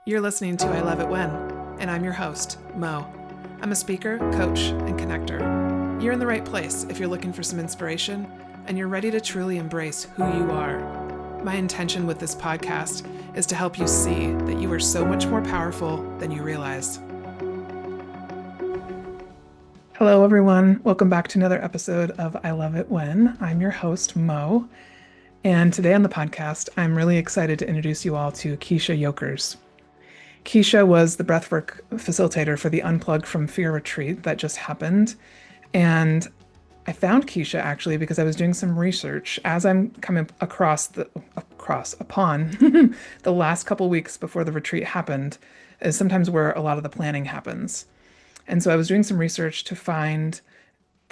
You're listening to I Love It When, and I'm your host, Mo. I'm a speaker, coach, and connector. You're in the right place if you're looking for some inspiration and you're ready to truly embrace who you are. My intention with this podcast is to help you see that you are so much more powerful than you realize. Hello, everyone. Welcome back to another episode of I Love It When. I'm your host, Mo. And today on the podcast, I'm really excited to introduce you all to Kiesha Yokers. Kiesha was the breathwork facilitator for the Unplug From Fear Retreat that just happened. And I found Kiesha actually because I was doing some research as I'm coming upon the last couple weeks before the retreat happened, is sometimes where a lot of the planning happens. And so I was doing some research to find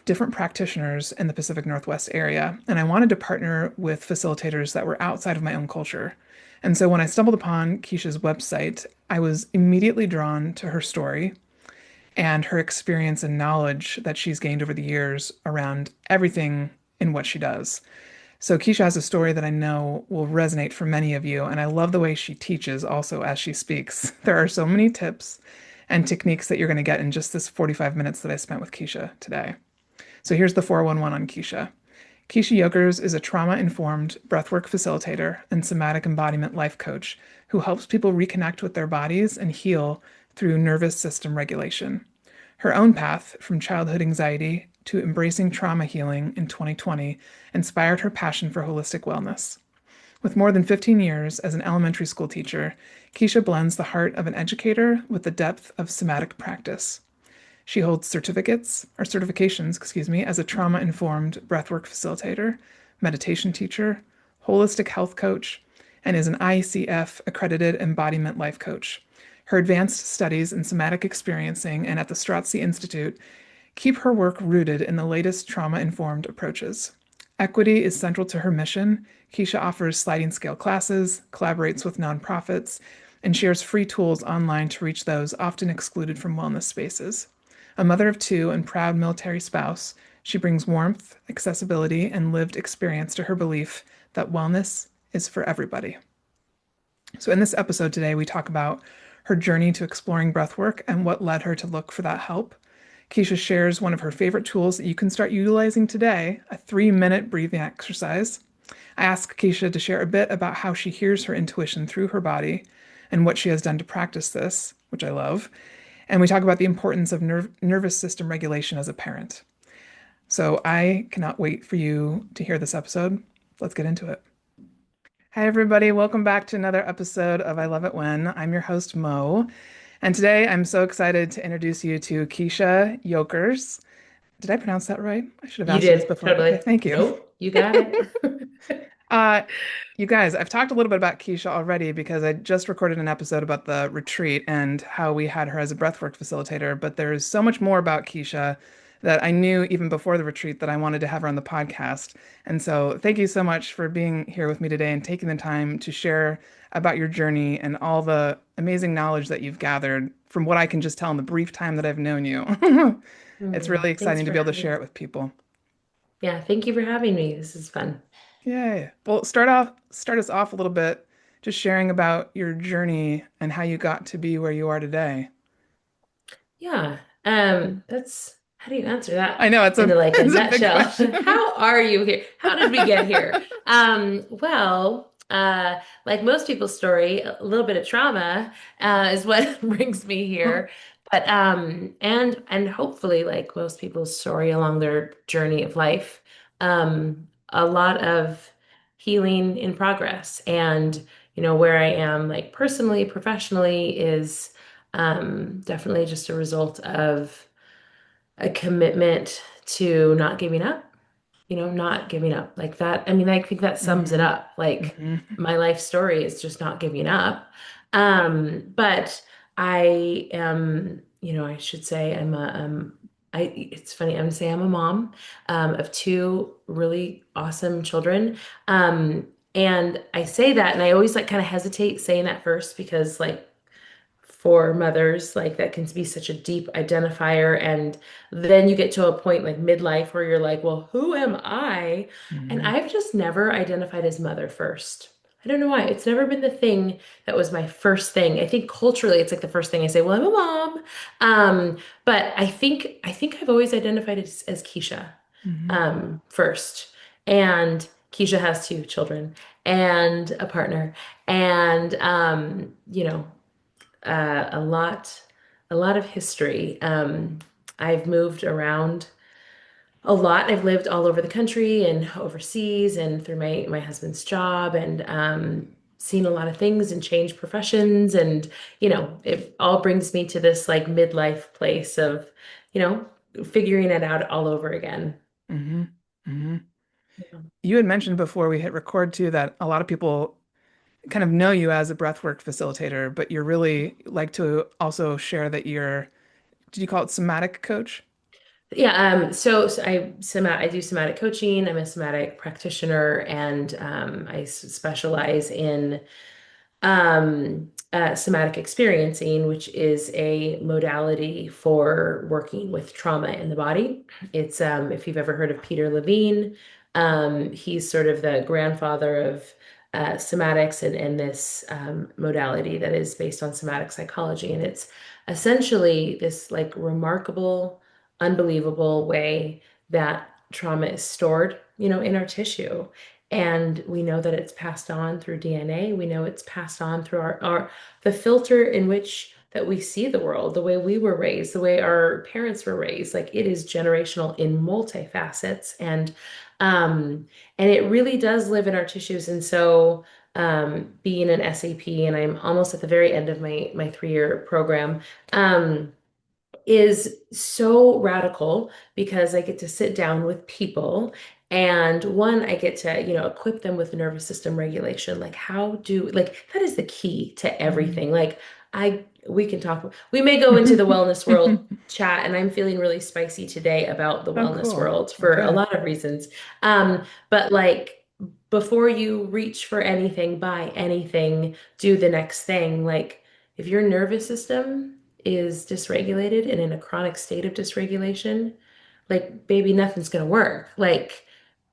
different practitioners in the Pacific Northwest area, and I wanted to partner with facilitators that were outside of my own culture. And so when I stumbled upon Kiesha's website, I was immediately drawn to her story and her experience and knowledge that she's gained over the years around everything in what she does. So Kiesha has a story that I know will resonate for many of you, and I love the way she teaches also as she speaks. There are so many tips and techniques that you're going to get in just this 45 minutes that I spent with Kiesha today. So here's the 411 on Kiesha. Kiesha Yokers is a trauma-informed breathwork facilitator and somatic embodiment life coach who helps people reconnect with their bodies and heal through nervous system regulation. Her own path from childhood anxiety to embracing trauma healing in 2020 inspired her passion for holistic wellness. With more than 15 years as an elementary school teacher, Kiesha blends the heart of an educator with the depth of somatic practice. She holds certifications, as a trauma-informed breathwork facilitator, meditation teacher, holistic health coach, and is an ICF accredited embodiment life coach. Her advanced studies in somatic experiencing and at the Strozzi Institute keep her work rooted in the latest trauma-informed approaches. Equity is central to her mission. Kiesha offers sliding scale classes, collaborates with nonprofits, and shares free tools online to reach those often excluded from wellness spaces. A mother of two and proud military spouse, she brings warmth, accessibility, and lived experience to her belief that wellness is for everybody. So in this episode today, we talk about her journey to exploring breathwork and what led her to look for that help. Kiesha shares one of her favorite tools that you can start utilizing today, a 3-minute breathing exercise. I ask Kiesha to share a bit about how she hears her intuition through her body and what she has done to practice this, which I love. And we talk about the importance of nervous system regulation as a parent. So I cannot wait for you to hear this episode. Let's get into it. Hi, everybody. Welcome back to another episode of I Love It When. I'm your host, Mo. And today I'm so excited to introduce you to Kiesha Yokers. Did I pronounce that right? I should have You asked you this did, before. totally. Okay, thank you. Nope, you got it. Uh, you guys, I've talked a little bit about Kiesha already because I just recorded an episode about the retreat and how we had her as a breathwork facilitator. But there's so much more about Kiesha that I knew even before the retreat that I wanted to have her on the podcast. And so thank you so much for being here with me today and taking the time to share about your journey and all the amazing knowledge that you've gathered from what I can just tell in the brief time that I've known you. It's really Thanks exciting to for be able to having. share it with people. Yeah, thank you for having me. This is fun. Yay. Well, start us off a little bit, just sharing about your journey and how you got to be where you are today. Yeah, that's how do you answer I that know in like a it's a big nutshell? question. How are you here? How did we get here? Like most people's story, a little bit of trauma is what brings me here. But and hopefully, like most people's story along their journey of life, a lot of healing in progress. And where I am, like personally, professionally, is definitely just a result of a commitment to not giving up, not giving up like that. I mean, I think that sums it hmm up. Like hmm my life story is just not giving up. But I am, I should say it's funny, I'm gonna say I'm a mom of two really awesome children. And I say that, and I always like kind of hesitate saying that first because like for mothers, like that can be such a deep identifier. And then you get to a point like midlife where you're like, well, who am I? And hmm I've just never identified as mother first. I don't know why. It's never been the thing that was my first thing. I think culturally it's like the first thing I say, well, I'm a mom. But I think I've always identified it as Kiesha Hmm. first. And Kiesha has two children and a partner and a lot of history. I've moved around a lot. I've lived all over the country and overseas and through my husband's job and seen a lot of things and changed professions and it all brings me to this like midlife place of you know figuring it out all over again. Hmm. Hmm. Yeah. You had mentioned before we hit record too that a lot of people kind of know you as a breathwork facilitator, but you're really like to also share that you're, did you call it somatic coach? Yeah, I do somatic coaching. I'm a somatic practitioner, and I specialize in somatic experiencing, which is a modality for working with trauma in the body. It's if you've ever heard of Peter Levine, he's sort of the grandfather of somatics and this modality that is based on somatic psychology. And it's essentially this like remarkable, unbelievable way that trauma is stored, in our tissue. And we know that it's passed on through DNA. We know it's passed on through our the filter in which that we see the world, the way we were raised, the way our parents were raised. Like it is generational in multifacets, and it really does live in our tissues. And so, being an SAP, and I'm almost at the very end of my 3-year program. Is so radical because I get to sit down with people and one, I get to, equip them with nervous system regulation. Like that is the key to Mhm. everything. Like we can talk, we may go into the wellness world chat and I'm feeling really spicy today about the Oh, wellness cool. world for a Okay. lot of reasons. But like before you reach for anything, buy anything, do the next thing, like if your nervous system is dysregulated and in a chronic state of dysregulation, like baby, nothing's gonna work. Like,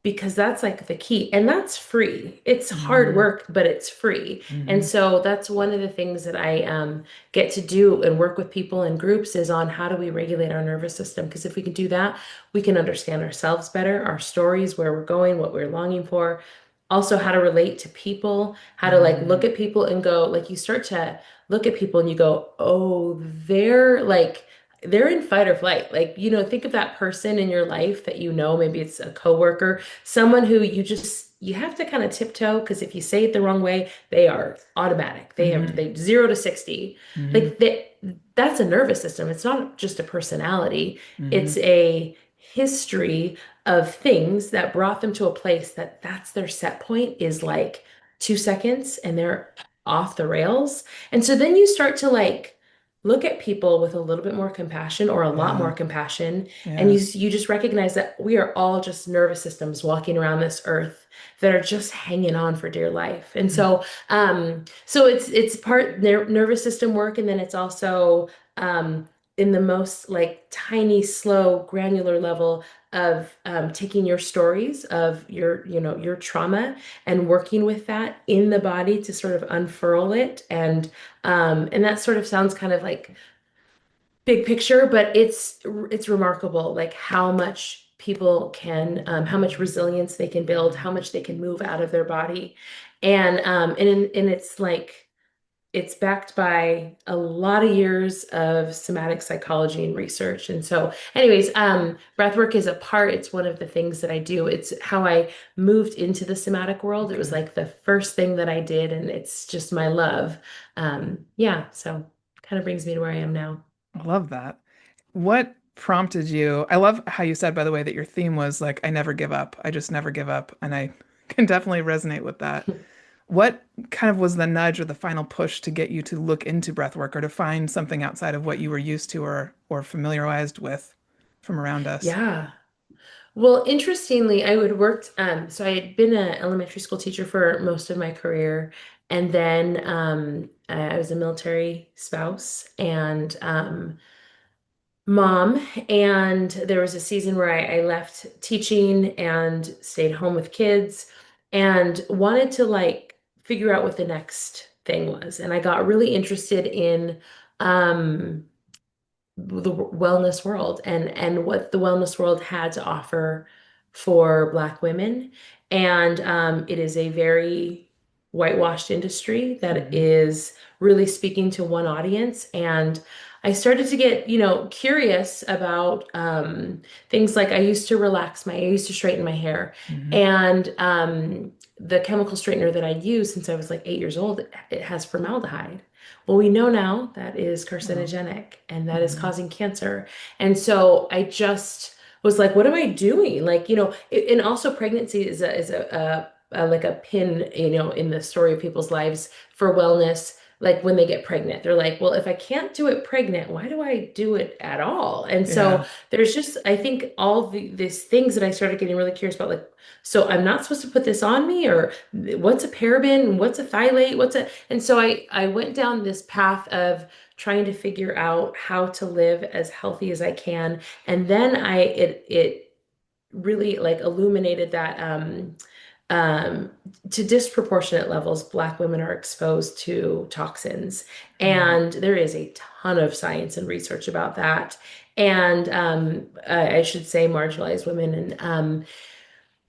because that's like the key, and that's free. It's hard Hmm. work, but it's free. And Hmm. so that's one of the things that I get to do and work with people in groups is on how do we regulate our nervous system? Because if we can do that, we can understand ourselves better, our stories, where we're going, what we're longing for. Also, how to relate to people, how to like look Hmm. at people and go, like, you start to look at people and you go, oh, they're in fight or flight. Like, think of that person in your life that maybe it's a coworker, someone who you have to kind of tiptoe because if you say it the wrong way, they are automatic. Hmm. They 0 to 60. Hmm. Like that's a nervous system. It's not just a personality. Hmm. It's a history of things that brought them to a place that's their set point is like 2 seconds and they're off the rails. And so then you start to like look at people with a little bit more compassion or a lot more Yeah. compassion, and Yeah. you just recognize that we are all just nervous systems walking around this earth that are just hanging on for dear life. And Mm. so it's part nervous system work, and then it's also in the most like tiny, slow, granular level of taking your stories of your trauma and working with that in the body to sort of unfurl it. And that sort of sounds kind of like big picture, but it's remarkable, like how much people can, how much resilience they can build, how much they can move out of their body, and it's like it's backed by a lot of years of somatic psychology and research. And so, anyways, breathwork is a part. It's one of the things that I do. It's how I moved into the somatic world. It was Okay. like the first thing that I did, and it's just my love. Yeah, so kind of brings me to where I am now. I love that. What prompted you? I love how you said, by the way, that your theme was like, I never give up. I just never give up. And I can definitely resonate with that. What kind of was the nudge or the final push to get you to look into breath work or to find something outside of what you were used to or familiarized with from around us? Yeah. Well, interestingly, I would worked, so I had been an elementary school teacher for most of my career. And then I was a military spouse and mom. And there was a season where I left teaching and stayed home with kids and wanted to like figure out what the next thing was. And I got really interested in um, the wellness world and what the wellness world had to offer for Black women. And it is a very whitewashed industry that Hmm. is really speaking to one audience. And I started to get, curious about things like I used to straighten my hair. Hmm. And the chemical straightener that I used since I was like 8 years old, it has formaldehyde. Well, we know now that is Wow. carcinogenic and that is Hmm. causing cancer. And so I just was like, what am I doing? Like, and also pregnancy is a like a pin, in the story of people's lives for wellness. Like when they get pregnant, they're like, well, if I can't do it pregnant, why do I do it at all? And so Yeah. there's just, I think these things that I started getting really curious about, like, so I'm not supposed to put this on me, or what's a paraben? What's a phthalate? And so I went down this path of trying to figure out how to live as healthy as I can. And then it really like illuminated that um, to disproportionate levels, Black women are exposed to toxins. Hmm. And there is a ton of science and research about that. And I should say marginalized women.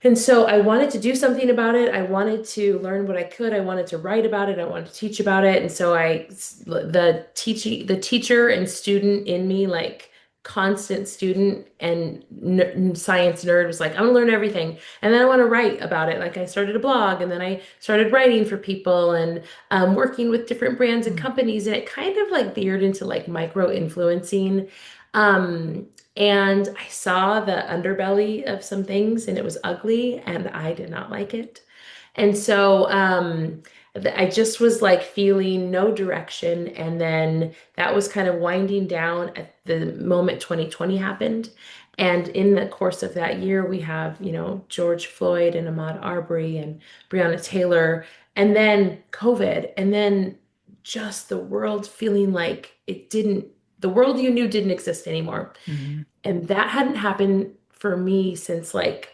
And so I wanted to do something about it. I wanted to learn what I could. I wanted to write about it. I wanted to teach about it. And so the teacher and student in me, like constant student and science nerd, was like, I'm gonna learn everything. And then I want to write about it. Like I started a blog, and then I started writing for people and working with different brands and companies. And it kind of like veered into like micro influencing. Um, and I saw the underbelly of some things, and it was ugly, and I did not like it. And so I just was like feeling no direction. And then that was kind of winding down at the moment 2020 happened. And in the course of that year, we have, George Floyd and Ahmaud Arbery and Breonna Taylor, and then COVID, and then just the world feeling like the world you knew didn't exist anymore. Hmm. And that hadn't happened for me since like,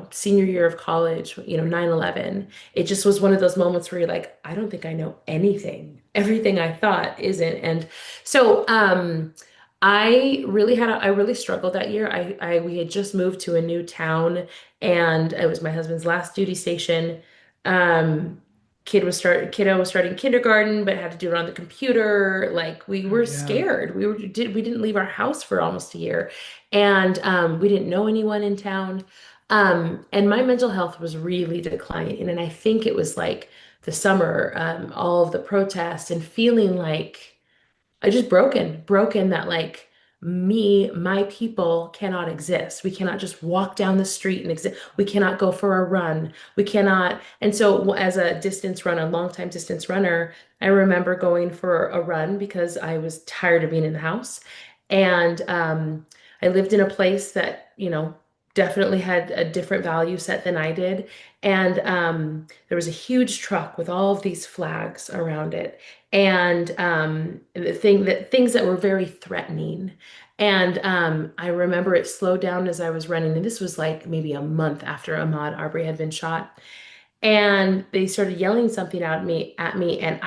senior year of college, 9/11. It just was one of those moments where you're like, I don't think I know anything. Everything I thought isn't. And so I really struggled that year. We had just moved to a new town, and it was my husband's last duty station. Um Kiddo was starting kindergarten, but had to do it on the computer. Like we Oh, were yeah. scared. We didn't leave our house for almost a year, and we didn't know anyone in town. And my mental health was really declining, and I think it was like the summer, all of the protests, and feeling like I just broken that like my people cannot exist. We cannot just walk down the street and exist. We cannot go for a run. We cannot. And so as a distance runner, a long time distance runner, I remember going for a run because I was tired of being in the house. And I lived in a place that, definitely had a different value set than I did. And there was a huge truck with all of these flags around it, and things that were very threatening. And I remember it slowed down as I was running, and this was like maybe a month after Ahmaud Arbery had been shot. And they started yelling something at me, and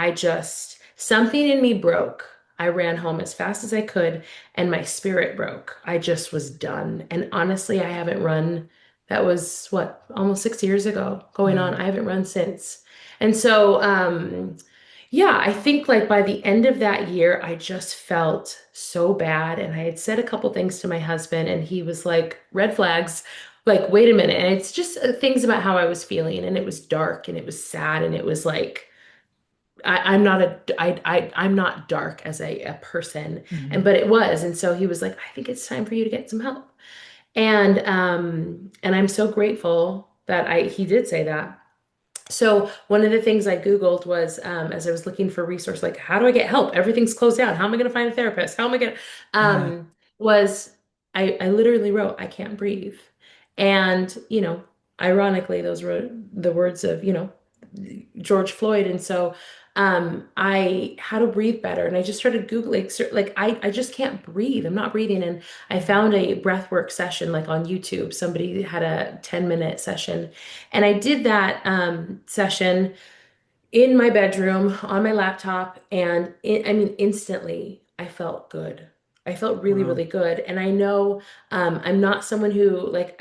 something in me broke. I ran home as fast as I could, and my spirit broke. I just was done. And honestly, I haven't run. That was what, almost 6 years ago going on. Yeah. I haven't run since. And so, yeah, I think like by the end of that year, I just felt so bad. And I had said a couple things to my husband, and he was like, red flags. Like, wait a minute. And it's just things about how I was feeling. And it was dark and it was sad. And it was like, I'm not dark as a person. Hmm. But it was. And so he was like, I think it's time for you to get some help. And I'm so grateful that he did say that. So one of the things I Googled was, as I was looking for resource, like how do I get help? Everything's closed down. How am I going to find a therapist? How am I going to, Yeah. was I literally wrote, I can't breathe. And, ironically, those were the words of, George Floyd. And so, how to breathe better. And I just started Googling, like, I just can't breathe. I'm not breathing. And I found a breathwork session, like on YouTube. Somebody had a 10-minute session. And I did that session, in my bedroom on my laptop, and I mean, instantly I felt good. I felt really, Wow. really good. And I know I'm not someone who like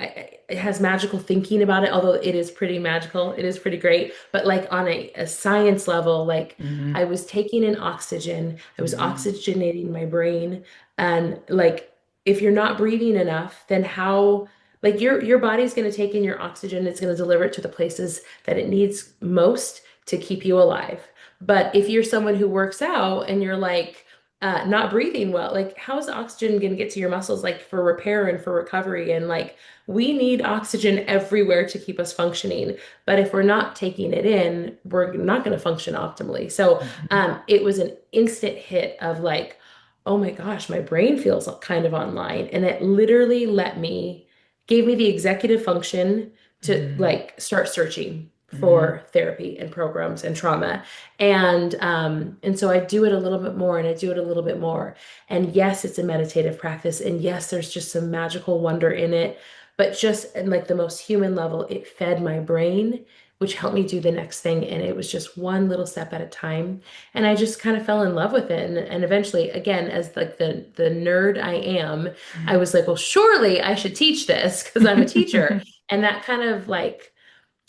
has magical thinking about it, although it is pretty magical. It is pretty great. But like on a science level, like Hmm. I was taking in oxygen, I was Hmm. oxygenating my brain. And like if you're not breathing enough, then how like your body's going to take in your oxygen, it's going to deliver it to the places that it needs most to keep you alive. But if you're someone who works out and you're like not breathing well, like how is the oxygen going to get to your muscles, like for repair and for recovery? And like we need oxygen everywhere to keep us functioning. But if we're not taking it in, we're not going to function optimally. So Hmm. it was an instant hit of like, oh my gosh, my brain feels kind of online. And it literally gave me the executive function to Hmm. like start searching Hmm. for therapy and programs and trauma. And so I do it a little bit more and I do it a little bit more. And yes, it's a meditative practice. And yes, there's just some magical wonder in it. But just in like the most human level, it fed my brain, which helped me do the next thing. And it was just one little step at a time. And I just kind of fell in love with it. And eventually, again, as like the nerd I am, I was like, well, surely I should teach this because I'm a teacher. And that kind of like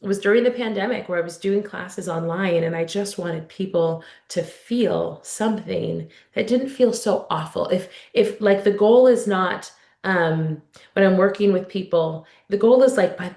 was during the pandemic where I was doing classes online and I just wanted people to feel something that didn't feel so awful. If like the goal is not when I'm working with people, the goal is like by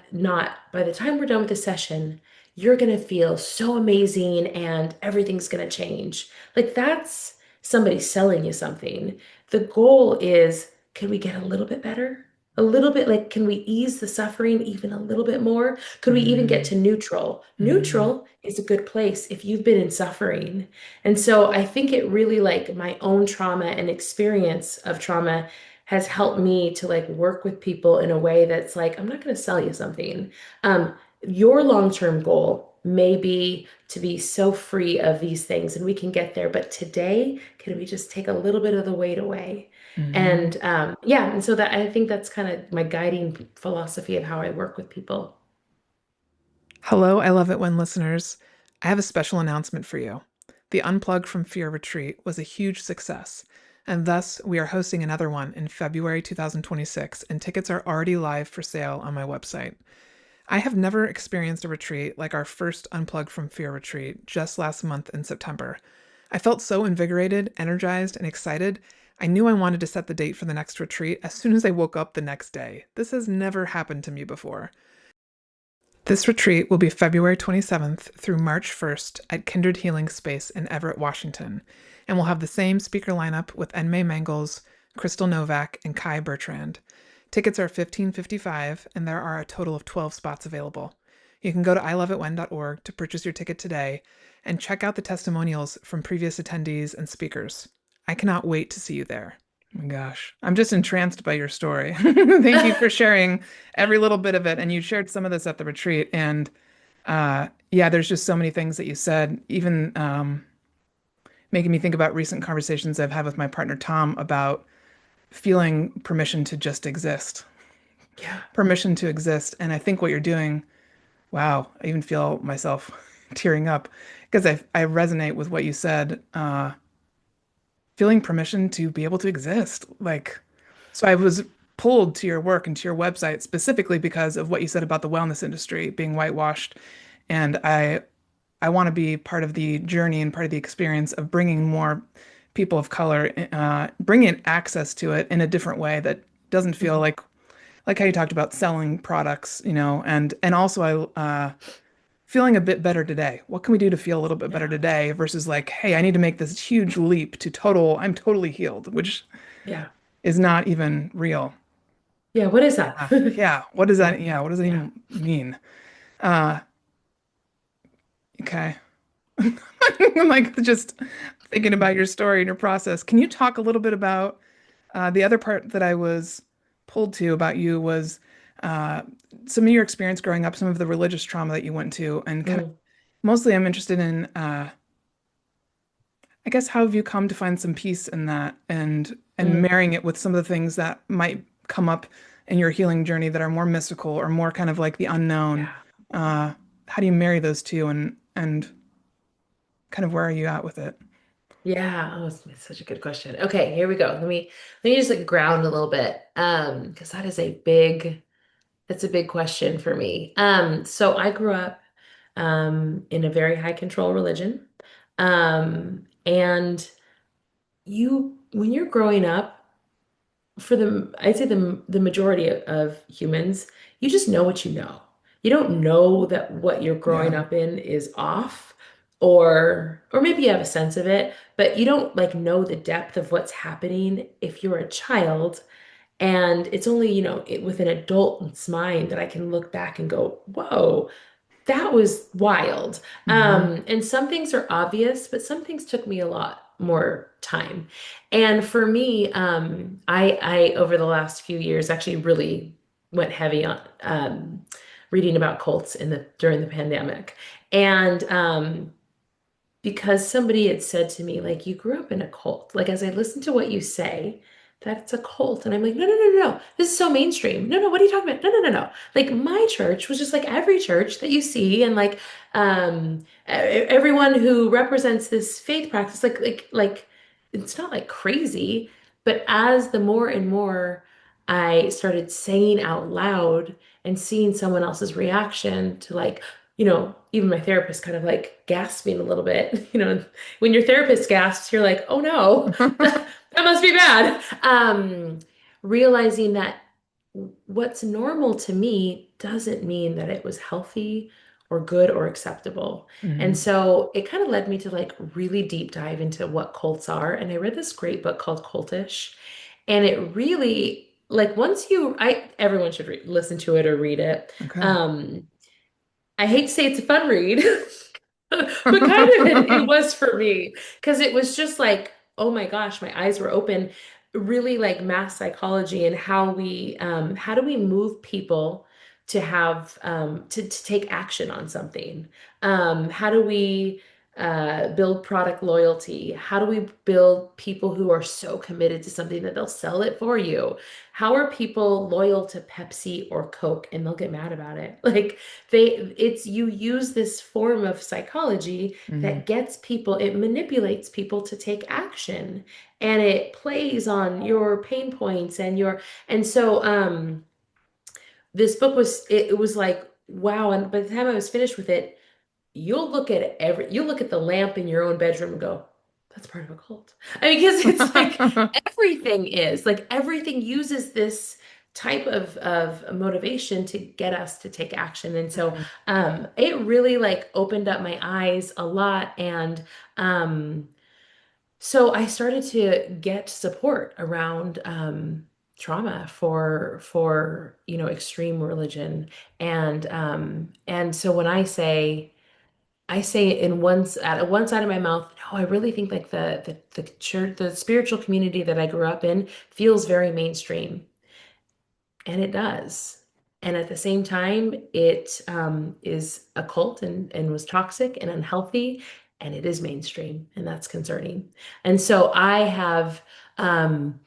the time we're done with the session, you're gonna feel so amazing and everything's gonna change. Like that's somebody selling you something. The goal is, can we get a little bit better? A little bit like, can we ease the suffering even a little bit more? Could we even get Hmm. to neutral? Hmm. Neutral is a good place if you've been in suffering. And so I think it really like my own trauma and experience of trauma has helped me to like work with people in a way that's like, I'm not going to sell you something. Your long-term goal may be to be so free of these things, and we can get there. But today, can we just take a little bit of the weight away? Hmm. And yeah, and so that I think that's kind of my guiding philosophy of how I work with people. Hello, I love it when listeners. I have a special announcement for you. The Unplug from Fear Retreat was a huge success, and thus we are hosting another one in February 2026, and tickets are already live for sale on my website. I have never experienced a retreat like our first Unplug from Fear retreat just last month in September. I felt so invigorated, energized, and excited. I knew I wanted to set the date for the next retreat as soon as I woke up the next day. This has never happened to me before. This retreat will be February 27th through March 1st at Kindred Healing Space in Everett, Washington, and will have the same speaker lineup with Enmei Mangels, Crystal Novak, and Kai Bertrand. Tickets are $15.55, and there are a total of 12 spots available. You can go to iloveitwhen.org to purchase your ticket today and check out the testimonials from previous attendees and speakers. I cannot wait to see you there. Oh my gosh, I'm just entranced by your story. Thank you for sharing every little bit of it. And you shared some of this at the retreat. And yeah, there's just so many things that you said, even making me think about recent conversations I've had with my partner, Tom, about feeling permission to just exist, Yeah. permission to exist. And I think what you're doing, wow, I even feel myself tearing up because I resonate with what you said, feeling permission to be able to exist. Like, so I was pulled to your work and to your website specifically because of what you said about the wellness industry being whitewashed. And I want to be part of the journey and part of the experience of bringing more people of color, bringing access to it in a different way that doesn't feel Mhm. like how you talked about selling products, and also I feeling a bit better today. What can we do to feel a little bit better Yeah. today versus like, hey, I need to make this huge leap to I'm totally healed, which Yeah. is not even real. Yeah. What is that? Yeah. What does Yeah. that, yeah, what does that Yeah. even mean? Uh, okay. I'm like just thinking about your story and your process. Can you talk a little bit about the other part that I was pulled to about you was uh, some of your experience growing up, some of the religious trauma that you went to, and kind of Mm, mostly I'm interested in, I guess, how have you come to find some peace in that and mm. marrying it with some of the things that might come up in your healing journey that are more mystical or more kind of like the unknown. Yeah. Uh, how do you marry those two and kind of where are you at with it? Yeah, oh, it's such a good question. Okay, here we go. Let me just like ground a little bit. Because that is that's a big question for me. So I grew up in a very high control religion. And when you're growing up, I'd say the majority of humans, you just know what you know. You don't know that what you're growing Yeah. up in is off, or maybe you have a sense of it, but you don't like know the depth of what's happening if you're a child. And it's only, with an adult's mind that I can look back and go, whoa, that was wild. Hmm. And some things are obvious, but some things took me a lot more time. And for me, I over the last few years actually really went heavy on reading about cults during the pandemic. And because somebody had said to me, like, you grew up in a cult. Like, as I listened to what you say, that's a cult. And I'm like, no, no, no, no, no. This is so mainstream. No, no, what are you talking about? No, no, no, no. Like, my church was just like every church that you see, and like everyone who represents this faith practice, like it's not like crazy. But as the more and more I started saying out loud and seeing someone else's reaction to like, even my therapist kind of like gasping a little bit. When your therapist gasps, you're like, oh no, that must be bad. Realizing that what's normal to me doesn't mean that it was healthy or good or acceptable. And Hmm. so it kind of led me to like really deep dive into what cults are. And I read this great book called Cultish. And it really, like, everyone should listen to it or read it. Okay. Um, I hate to say it's a fun read, but kind of it was for me because it was just like, oh my gosh, my eyes were open. Really like mass psychology and how do we move people to have to take action on something? How do we build product loyalty? How do we build people who are so committed to something that they'll sell it for you? How are people loyal to Pepsi or Coke and they'll get mad about it? Like it's you use this form of psychology Hmm. that it manipulates people to take action, and it plays on your pain points and so this book it was like wow. And by the time I was finished with it, you look at the lamp in your own bedroom and go, that's part of a cult. I mean, because it's like everything uses this type of motivation to get us to take action. And so it really like opened up my eyes a lot. And so I started to get support around trauma for extreme religion. And so when I say at one side of my mouth, no, I really think like the church, the spiritual community that I grew up in feels very mainstream, and it does. And at the same time, it is a cult and was toxic and unhealthy, and it is mainstream, and that's concerning. And so I have um,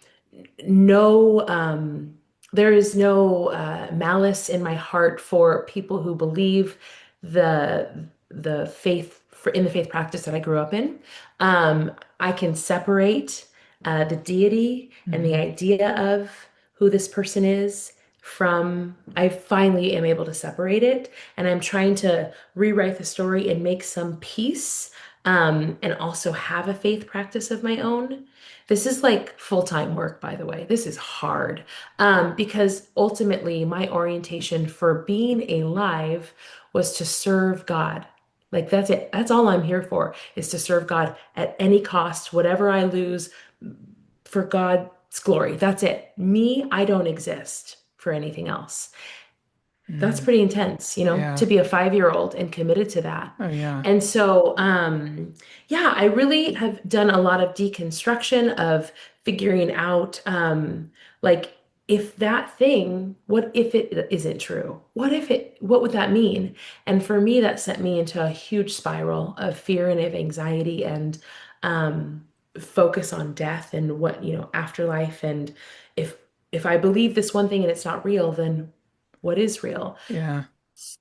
no there is no malice in my heart for people who believe the in the faith practice that I grew up in. I can separate the deity and the Hmm. idea of who this person is from I finally am able to separate it, and I'm trying to rewrite the story and make some peace, and also have a faith practice of my own. This is like full-time work, by the way. This is hard, because ultimately my orientation for being alive was to serve God. Like that's it. That's all I'm here for, is to serve God at any cost, whatever I lose for God's glory. That's it. Me, I don't exist for anything else. That's Hmm. pretty intense, Yeah. to be a 5-year-old and committed to that. Oh, yeah. And so, yeah, I really have done a lot of deconstruction of figuring out, like, if that thing, what if it isn't true? What would that mean? And for me, that sent me into a huge spiral of fear and of anxiety and um, focus on death and afterlife. And if if I believe this one thing and it's not real, then what is real? Yeah.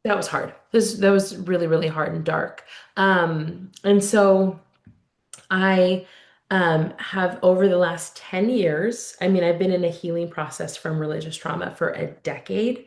That was hard. That was really, really hard and dark. And so I have over the last 10 years, I mean, I've been in a healing process from religious trauma for a decade,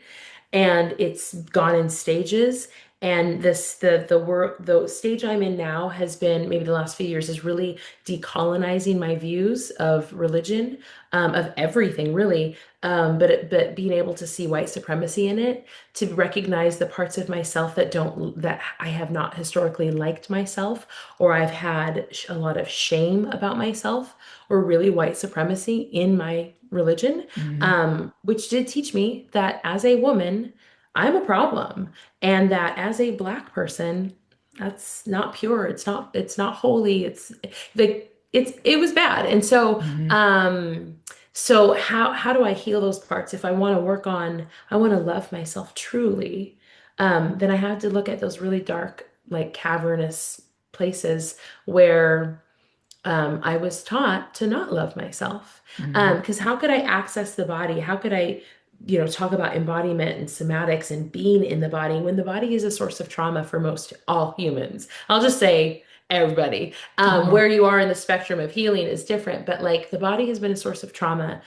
and it's gone in stages. And the stage I'm in now has been maybe the last few years is really decolonizing my views of religion, of everything really. But being able to see white supremacy in it, to recognize the parts of myself that I have not historically liked myself, or I've had a lot of shame about myself, or really white supremacy in my religion, Hmm. which did teach me that as a woman, I'm a problem, and that as a Black person, that's not pure. It's not holy. It was bad. And Hmm. so how do I heal those parts? If I want to love myself truly, then I have to look at those really dark, like cavernous places where I was taught to not love myself. Hmm. Because how could I access the body? How could I, talk about embodiment and somatics and being in the body when the body is a source of trauma for most all humans? I'll just say everybody. Uh-huh. Where you are in the spectrum of healing is different, but like the body has been a source of trauma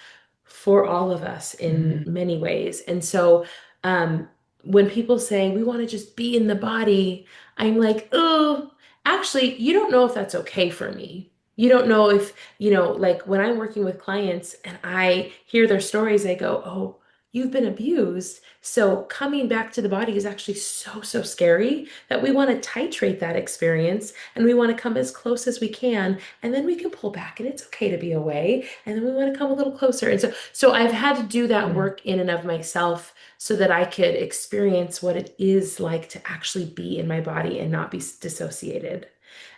for all of us in Hmm. many ways. And so, um, when people say we want to just be in the body, I'm like, oh, actually, you don't know if that's okay for me. You don't know if, like when I'm working with clients and I hear their stories, I go, oh, you've been abused. So coming back to the body is actually so, so scary that we want to titrate that experience and we want to come as close as we can. And then we can pull back and it's okay to be away. And then we want to come a little closer. And so I've had to do that Hmm. work in and of myself so that I could experience what it is like to actually be in my body and not be dissociated.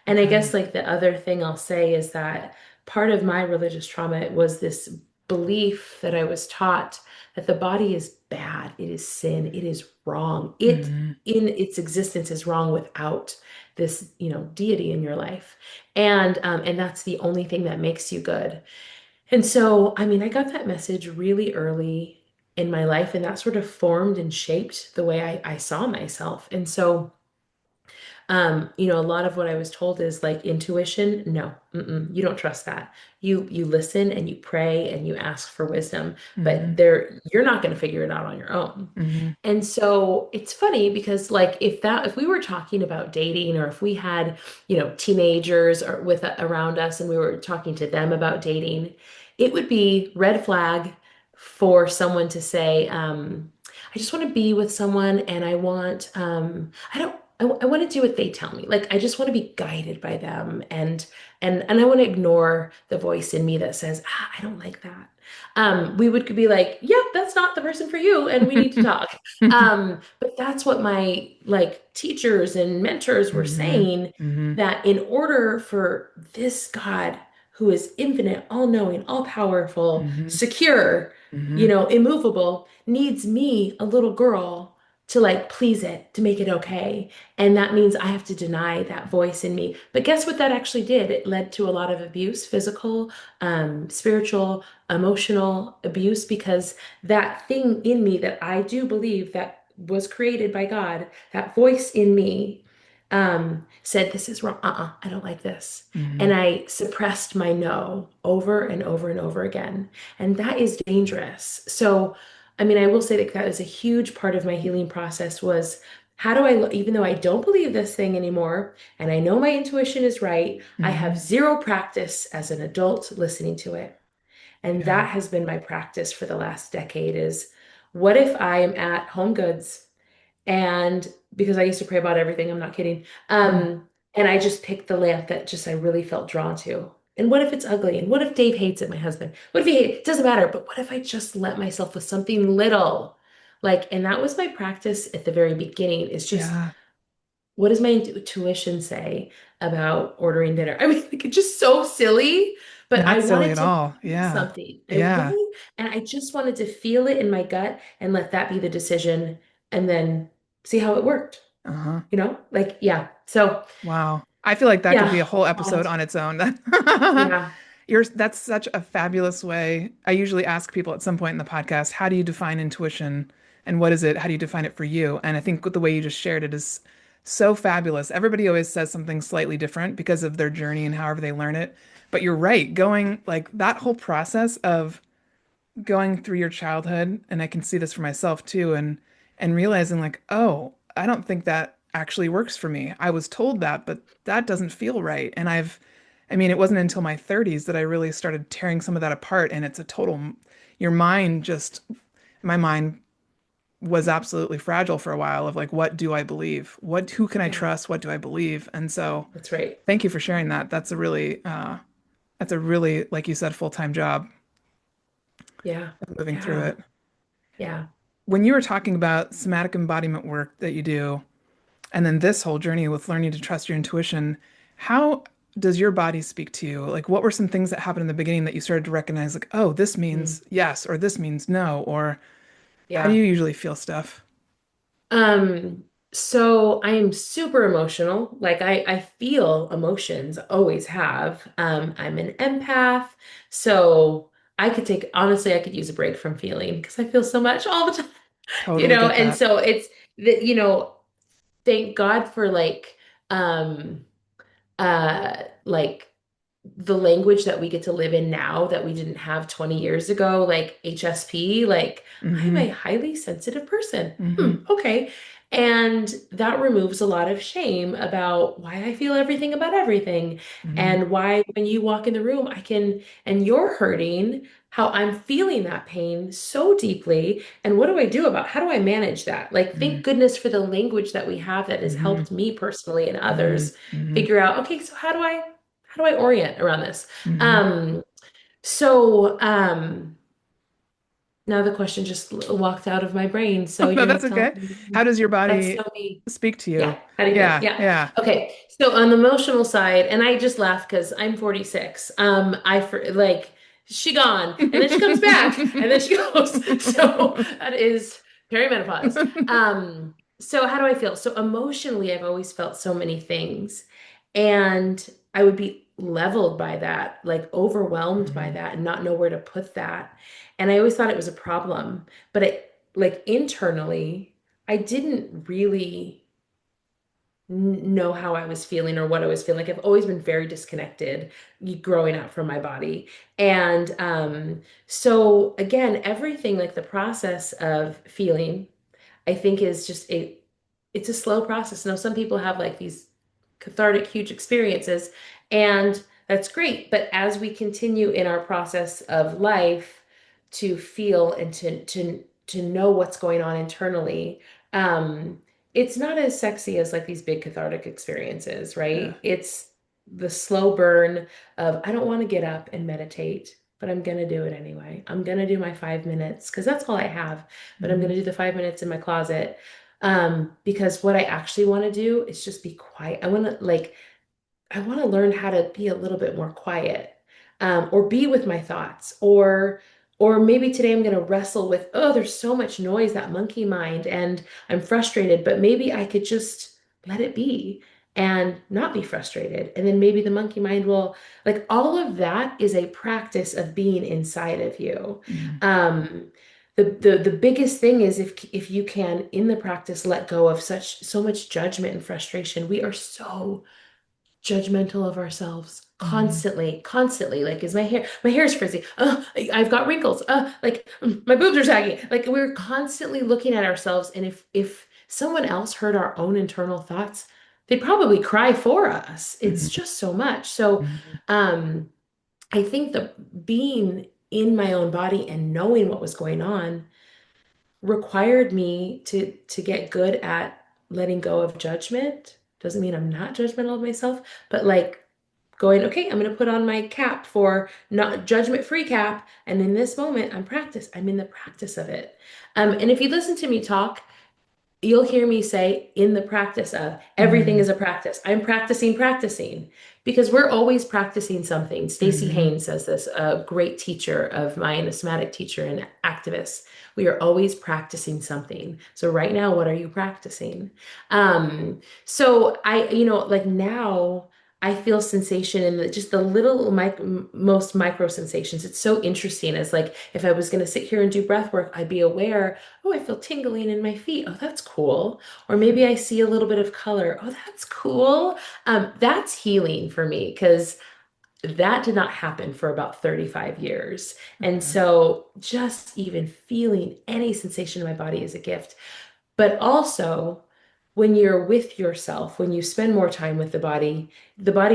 And I guess Okay. like the other thing I'll say is that part of my religious trauma was this belief that I was taught that the body is bad, it is sin, it is wrong. It Hmm. in its existence is wrong without this, deity in your life. And that's the only thing that makes you good. And so, I mean, I got that message really early in my life, and that sort of formed and shaped the way I saw myself. And so, a lot of what I was told is like intuition. No, you don't trust that. You listen and you pray and you ask for wisdom, but Hmm. you're not going to figure it out on your own. Hmm. And so it's funny because like if we were talking about dating, or if we had, teenagers or around us and we were talking to them about dating, it would be red flag for someone to say, I just want to be with someone and I don't I want to do what they tell me. Like I just want to be guided by them, and I want to ignore the voice in me that says, I don't like that. We would be like, yep, that's not the person for you, and we need to talk. But that's what my like teachers and mentors were Hmm. saying, Hmm. that in order for this God who is infinite, all-knowing, all-powerful, Hmm. secure, Hmm. immovable, needs me, a little girl, to like please it, to make it okay. And that means I have to deny that voice in me. But guess what that actually did? It led to a lot of abuse, physical, spiritual, emotional abuse, because that thing in me that I do believe that was created by God, that voice in me, said, this is wrong. I don't like this. And Hmm. I suppressed my no over and over and over again. And that is dangerous. So, I mean, I will say that that was a huge part of my healing process was how do I, even though I don't believe this thing anymore, and I know my intuition is right, I have Hmm. zero practice as an adult listening to it. And Yeah. that has been my practice for the last decade is what if I am at Home Goods and because I used to pray about everything, I'm not kidding. And I just picked the lamp that just I really felt drawn to. And what if it's ugly? And what if Dave hates it, my husband? What if he hates it? Doesn't matter. But what if I just let myself with something little? Like, and that was my practice at the very beginning, is just Yeah. what does my intuition say about ordering dinner? I mean, like it's just so silly, but I Not silly wanted at to all. feel Yeah. something. I Yeah. really, and I just wanted to feel it in my gut and let that be the decision and then see how it worked, Uh-huh. Like, yeah. So, Wow. I feel like that could be yeah, a whole episode wild. on its own. Yeah. That's such a fabulous way. I usually ask people at some point in the podcast, how do you define intuition? and what is it? How do you define it for you? And I think the way you just shared it is so fabulous. Everybody always says something slightly different because of their journey and however they learn it. But you're right, going like that whole process of going through your childhood, and I can see this for myself too, and realizing like, oh, I don't think that actually works for me. I was told that, but that doesn't feel right. And I mean, it wasn't until my 30s that I really started tearing some of that apart, and it's a total, your mind just, my mind was absolutely fragile for a while of like, what do I believe? Who can I Yeah, trust? What do I believe? And so that's right. thank you for sharing that. That's a really, like you said, full-time job Yeah. of moving through Yeah. it. Yeah. When you were talking about somatic embodiment work that you do, and then this whole journey with learning to trust your intuition, how does your body speak to you? Like, what were some things that happened in the beginning that you started to recognize, like, oh, this Mm. means yes, or this means no, or how do Yeah. you usually feel stuff? Um, so I am super emotional. Like I feel emotions, always have. I'm an empath, so I could take, honestly, I could use a break from feeling because I feel so much all the time, Totally get and that. so it's that, thank God for um, like the language that we get to live in now that we didn't have 20 years ago, like HSP, like I'm Mm-hmm. a highly sensitive person. Mm-hmm. Okay. And that removes a lot of shame about why I feel everything about everything Mm-hmm. and why when you walk in the room, and you're hurting, how I'm feeling that pain so deeply. And what do I do about, how do I manage that? Like, thank goodness for the language that we have that has Mm-hmm. helped me personally and Mm-hmm. others Mm-hmm. figure out, okay, so how do I orient around this? Mm-hmm. Um, so now the question just walked out of my brain. So No, you're that's gonna tell okay. me, How does your let's body tell me, speak to yeah, you? how do you feel? Yeah, Yeah. yeah. Okay. So on the emotional side, and I just laugh because I'm 46. Like she gone, and then she comes back, and then she goes. So that is perimenopause. So how do I feel? So emotionally, I've always felt so many things, and I would be leveled by that, like overwhelmed by Mhm. that, and not know where to put that. And I always thought it was a problem, but like internally, I didn't really know how I was feeling or what I was feeling. Like I've always been very disconnected growing up from my body. And so again, everything like the process of feeling, I think is just it's a slow process. Now some people have like these cathartic huge experiences and that's great, but as we continue in our process of life to feel and to know what's going on internally, um it's not as sexy as like these big cathartic experiences, Yeah. right? It's the slow burn of I don't want to get up and meditate, but I'm gonna do it anyway. I'm gonna do my 5 minutes because that's all I have, but I'm Hmm. gonna do the 5 minutes in my closet. Because what I actually want to do is just be quiet. I want to learn how to be a little bit more quiet, or be with my thoughts, or maybe today I'm going to wrestle with, oh, there's so much noise, that monkey mind, and I'm frustrated, but maybe I could just let it be and not be frustrated. And then maybe the monkey mind will, like, all of that is a practice of being inside of you. Hmm. Um, the biggest thing is if you can in the practice let go of so much judgment and frustration. We are so judgmental of ourselves Hmm. constantly. Like, is my hair is frizzy, I've got wrinkles, like my boobs are saggy. Like we're constantly looking at ourselves, and if someone else heard our own internal thoughts, they'd probably cry for us. It's Hmm. just so much. So Hmm. um I think that being in my own body and knowing what was going on required me to get good at letting go of judgment. Doesn't mean I'm not judgmental of myself, but like going, okay, I'm going to put on my cap for not judgment-free cap, and in this moment, I'm in the practice of it. And if you listen to me talk, you'll hear me say in the practice of everything Hmm. is a practice. I'm practicing because we're always practicing something. Stacey Hmm. Haynes says this, a great teacher of mine, a somatic teacher and activist. We are always practicing something. So right now, what are you practicing? So like now I feel sensation in just the little most micro sensations. It's so interesting. It's like if I was going to sit here and do breath work, I'd be aware, oh, I feel tingling in my feet. Oh, that's cool. Or maybe I see a little bit of color. Oh, that's cool. That's healing for me because that did not happen for about 35 years. And Mhm. so just even feeling any sensation in my body is a gift. But also, when you're with yourself, when you spend more time with the body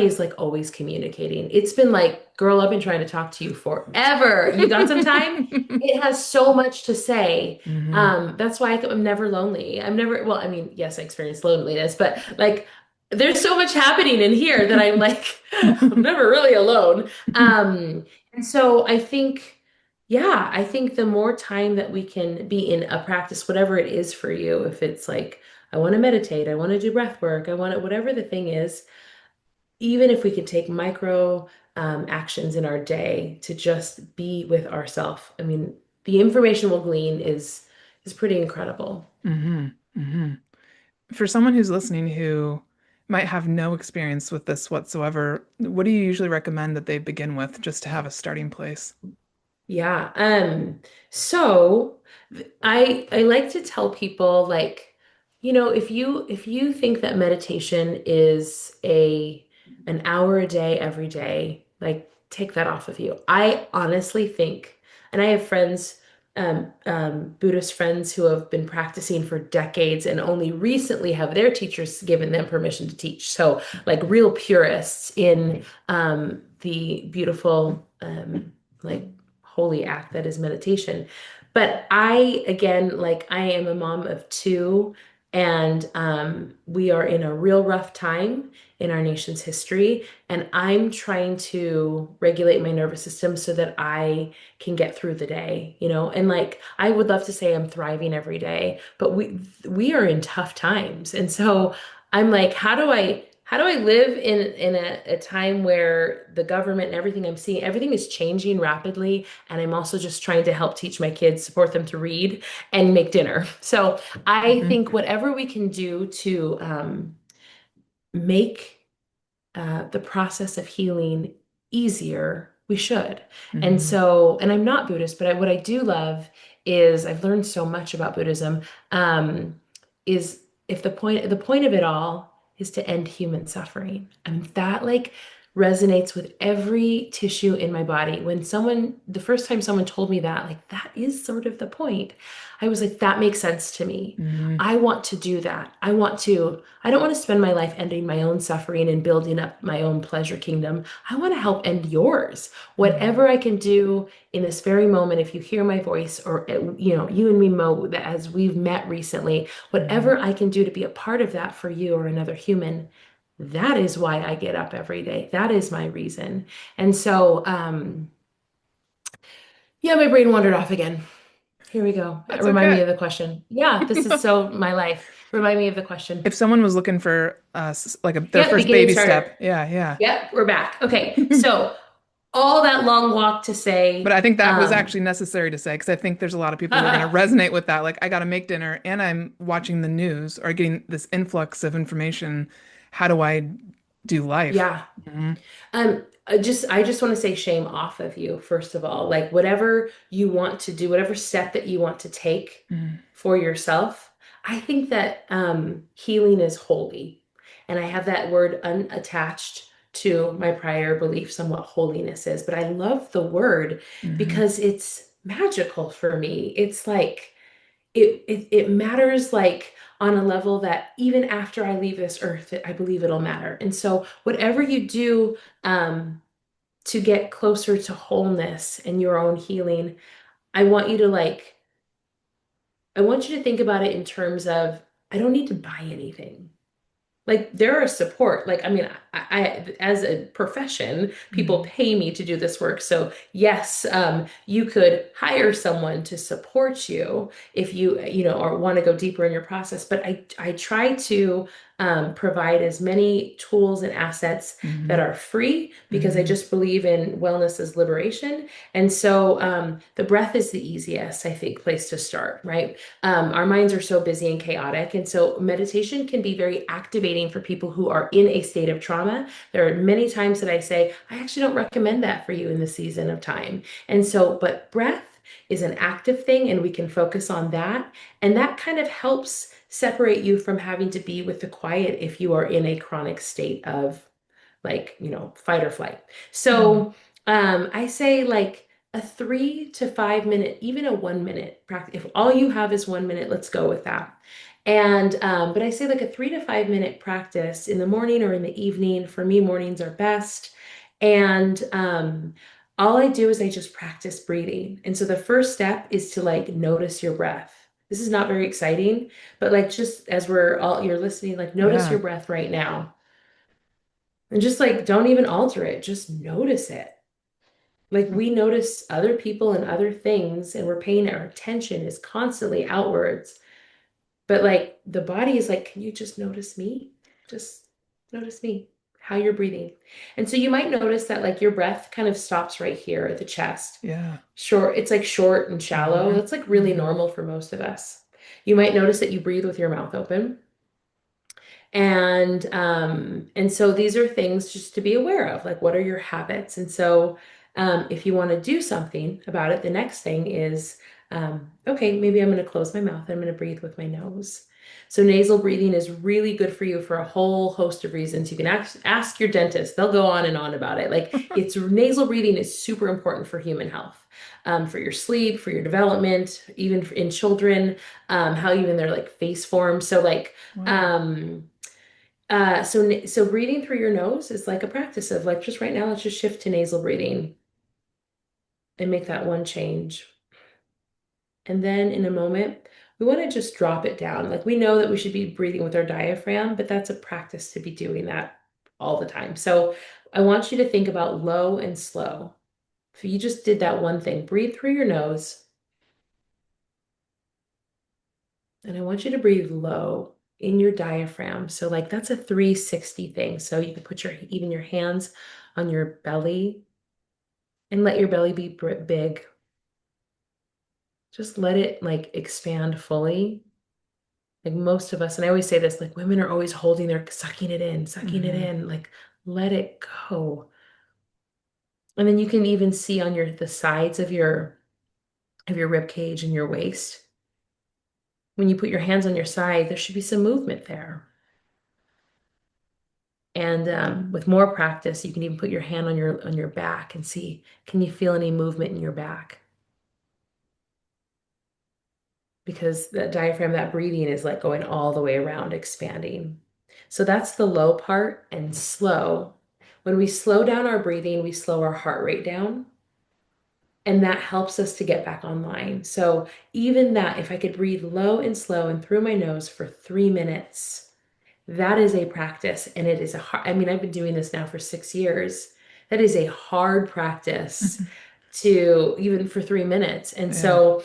is like always communicating. It's been like, girl, I've been trying to talk to you forever. You got some time? It has so much to say. Mhm. That's why I'm never lonely. I'm never, well, I mean, yes, I experience loneliness, but like, there's so much happening in here that I'm like, I'm never really alone. And so I think. Yeah, I think the more time that we can be in a practice, whatever it is for you, if it's like, I want to meditate, I want to do breath work, I want to, whatever the thing is, even if we can take micro actions in our day to just be with ourselves, I mean, the information we'll glean is pretty incredible. Mhm. Mhm. For someone who's listening who might have no experience with this whatsoever, what do you usually recommend that they begin with just to have a starting place? Yeah. So I like to tell people like, if you think that meditation is an hour a day every day, like take that off of you. I honestly think, and I have friends, Buddhist friends who have been practicing for decades and only recently have their teachers given them permission to teach. So like real purists in the beautiful like holy act that is meditation. But I, again, like I am a mom of two, and we are in a real rough time in our nation's history. And I'm trying to regulate my nervous system so that I can get through the day, And like I would love to say I'm thriving every day, but we are in tough times. And so I'm like, how do I live in a time where the government and everything I'm seeing, everything is changing rapidly, and I'm also just trying to help teach my kids, support them to read and make dinner. So I Mhm. think whatever we can do to make the process of healing easier, we should. And Mhm. so, and I'm not Buddhist, but what I do love is I've learned so much about Buddhism, um, is if the point of it all is to end human suffering. I mean, that like resonates with every tissue in my body. The first time someone told me that, like, that is sort of the point, I was like, that makes sense to me. Mhm. I want to do that. I don't want to spend my life ending my own suffering and building up my own pleasure kingdom. I want to help end yours. Mhm. Whatever I can do in this very moment, if you hear my voice or, you and me, Mo, that as we've met recently, Mhm. whatever I can do to be a part of that for you or another human, that is why I get up every day. That is my reason. And so, yeah, my brain wandered off again. Here we go. That's Remind me okay. of the question. Yeah, this is so my life. Remind me of the question. If someone was looking for like their Yep, first beginning baby starter. step, yeah, yeah. Yep, we're back. Okay, so all that long walk to But say, I think that was actually necessary to say because I think there's a lot of people who are going to resonate with that. Like, I got to make dinner and I'm watching the news or getting this influx of information. How do I do life? yeah. Hmm. I just want to say shame off of you, first of all. Like whatever you want to do, whatever step that you want to take Hmm. for yourself, I think that healing is holy. And I have that word unattached to my prior beliefs on what holiness is. But I love the word Hmm. because it's magical for me. It's like it matters like on a level that even after I leave this earth, I believe it'll matter. And so whatever you do, to get closer to wholeness and your own healing, I want you to like, I want you to think about it in terms of, I don't need to buy anything. Like there are support. Like, I mean, as a profession, people Hmm. pay me to do this work. So yes, you could hire someone to support you if or want to go deeper in your process. But I try to provide as many tools and assets that Hmm. are free because I Hmm. just believe in wellness as liberation. And so the breath is the easiest, I think, place to start, right? Our minds are so busy and chaotic. And so meditation can be very activating for people who are in a state of trauma trauma, there are many times that I say, I actually don't recommend that for you in the season of time. And so, but breath is an active thing, and we can focus on that. And that kind of helps separate you from having to be with the quiet if you are in a chronic state of like, fight or flight. Mm. So I say like a 3 to 5 minute, even a 1 minute practice. If all you have is 1 minute, let's go with that. And but I say like a 3 to 5 minute practice in the morning or in the evening. For me, mornings are best. And all I do is I just practice breathing. And so the first step is to like notice your breath. This is not very exciting, but like just as you're listening, like notice your Yeah. breath right now. And just like don't even alter it, just notice it. Like we notice other people and other things, and we're paying our attention is constantly outwards. But like the body is like, can you just notice me? Just notice me, how you're breathing. And so you might notice that like your breath kind of stops right here at the chest. Yeah. Short, it's like short and shallow. Hmm. That's like really Hmm. normal for most of us. You might notice that you breathe with your mouth open. And so these are things just to be aware of, like what are your habits? And so if you want to do something about it, the next thing is okay, maybe I'm going to close my mouth. I'm going to breathe with my nose. So nasal breathing is really good for you for a whole host of reasons. You can ask your dentist; they'll go on and on about it. Like it's nasal breathing is super important for human health, for your sleep, for your development, even in children, how even their like face forms. So like. Wow. Um, so breathing through your nose is like a practice of like just right now, let's just shift to nasal breathing and make that one change. And then in a moment, we want to just drop it down. Like we know that we should be breathing with our diaphragm, but that's a practice to be doing that all the time. So I want you to think about low and slow. So you just did that one thing, breathe through your nose, and I want you to breathe low in your diaphragm. So like that's a 360 thing. So you can put even your hands on your belly and let your belly be big. Just let it like expand fully. Like most of us, and I always say this, like women are always holding their sucking it Hmm. in, like let it go. And then you can even see on the sides of your rib cage and your waist. When you put your hands on your side, there should be some movement there. And with more practice, you can even put your hand on your back and see, can you feel any movement in your back? Because that diaphragm, that breathing is like going all the way around, expanding. So that's the low part and slow. When we slow down our breathing, we slow our heart rate down, and that helps us to get back online. So even that, if I could breathe low and slow and through my nose for 3 minutes, that is a practice. And it is a hard, I mean, I've been doing this now for 6 years. That is a hard practice Hmm. to even for 3 minutes. And Yeah. so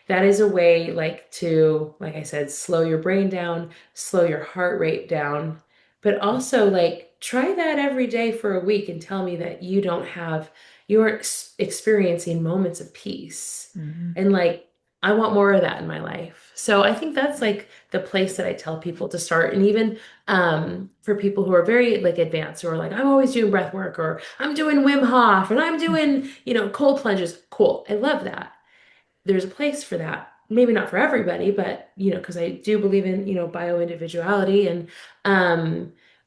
that is a way like to, like I said, slow your brain down, slow your heart rate down, but also like try that every day for a week and tell me that you're experiencing moments of peace. Hmm. And like, I want more of that in my life. So I think that's like the place that I tell people to start. And even for people who are very like advanced, who are like, I'm always doing breath work, or I'm doing Wim Hof, and I'm doing, cold plunges. Cool. I love that. There's a place for that. Maybe not for everybody, but because I do believe in, bio individuality and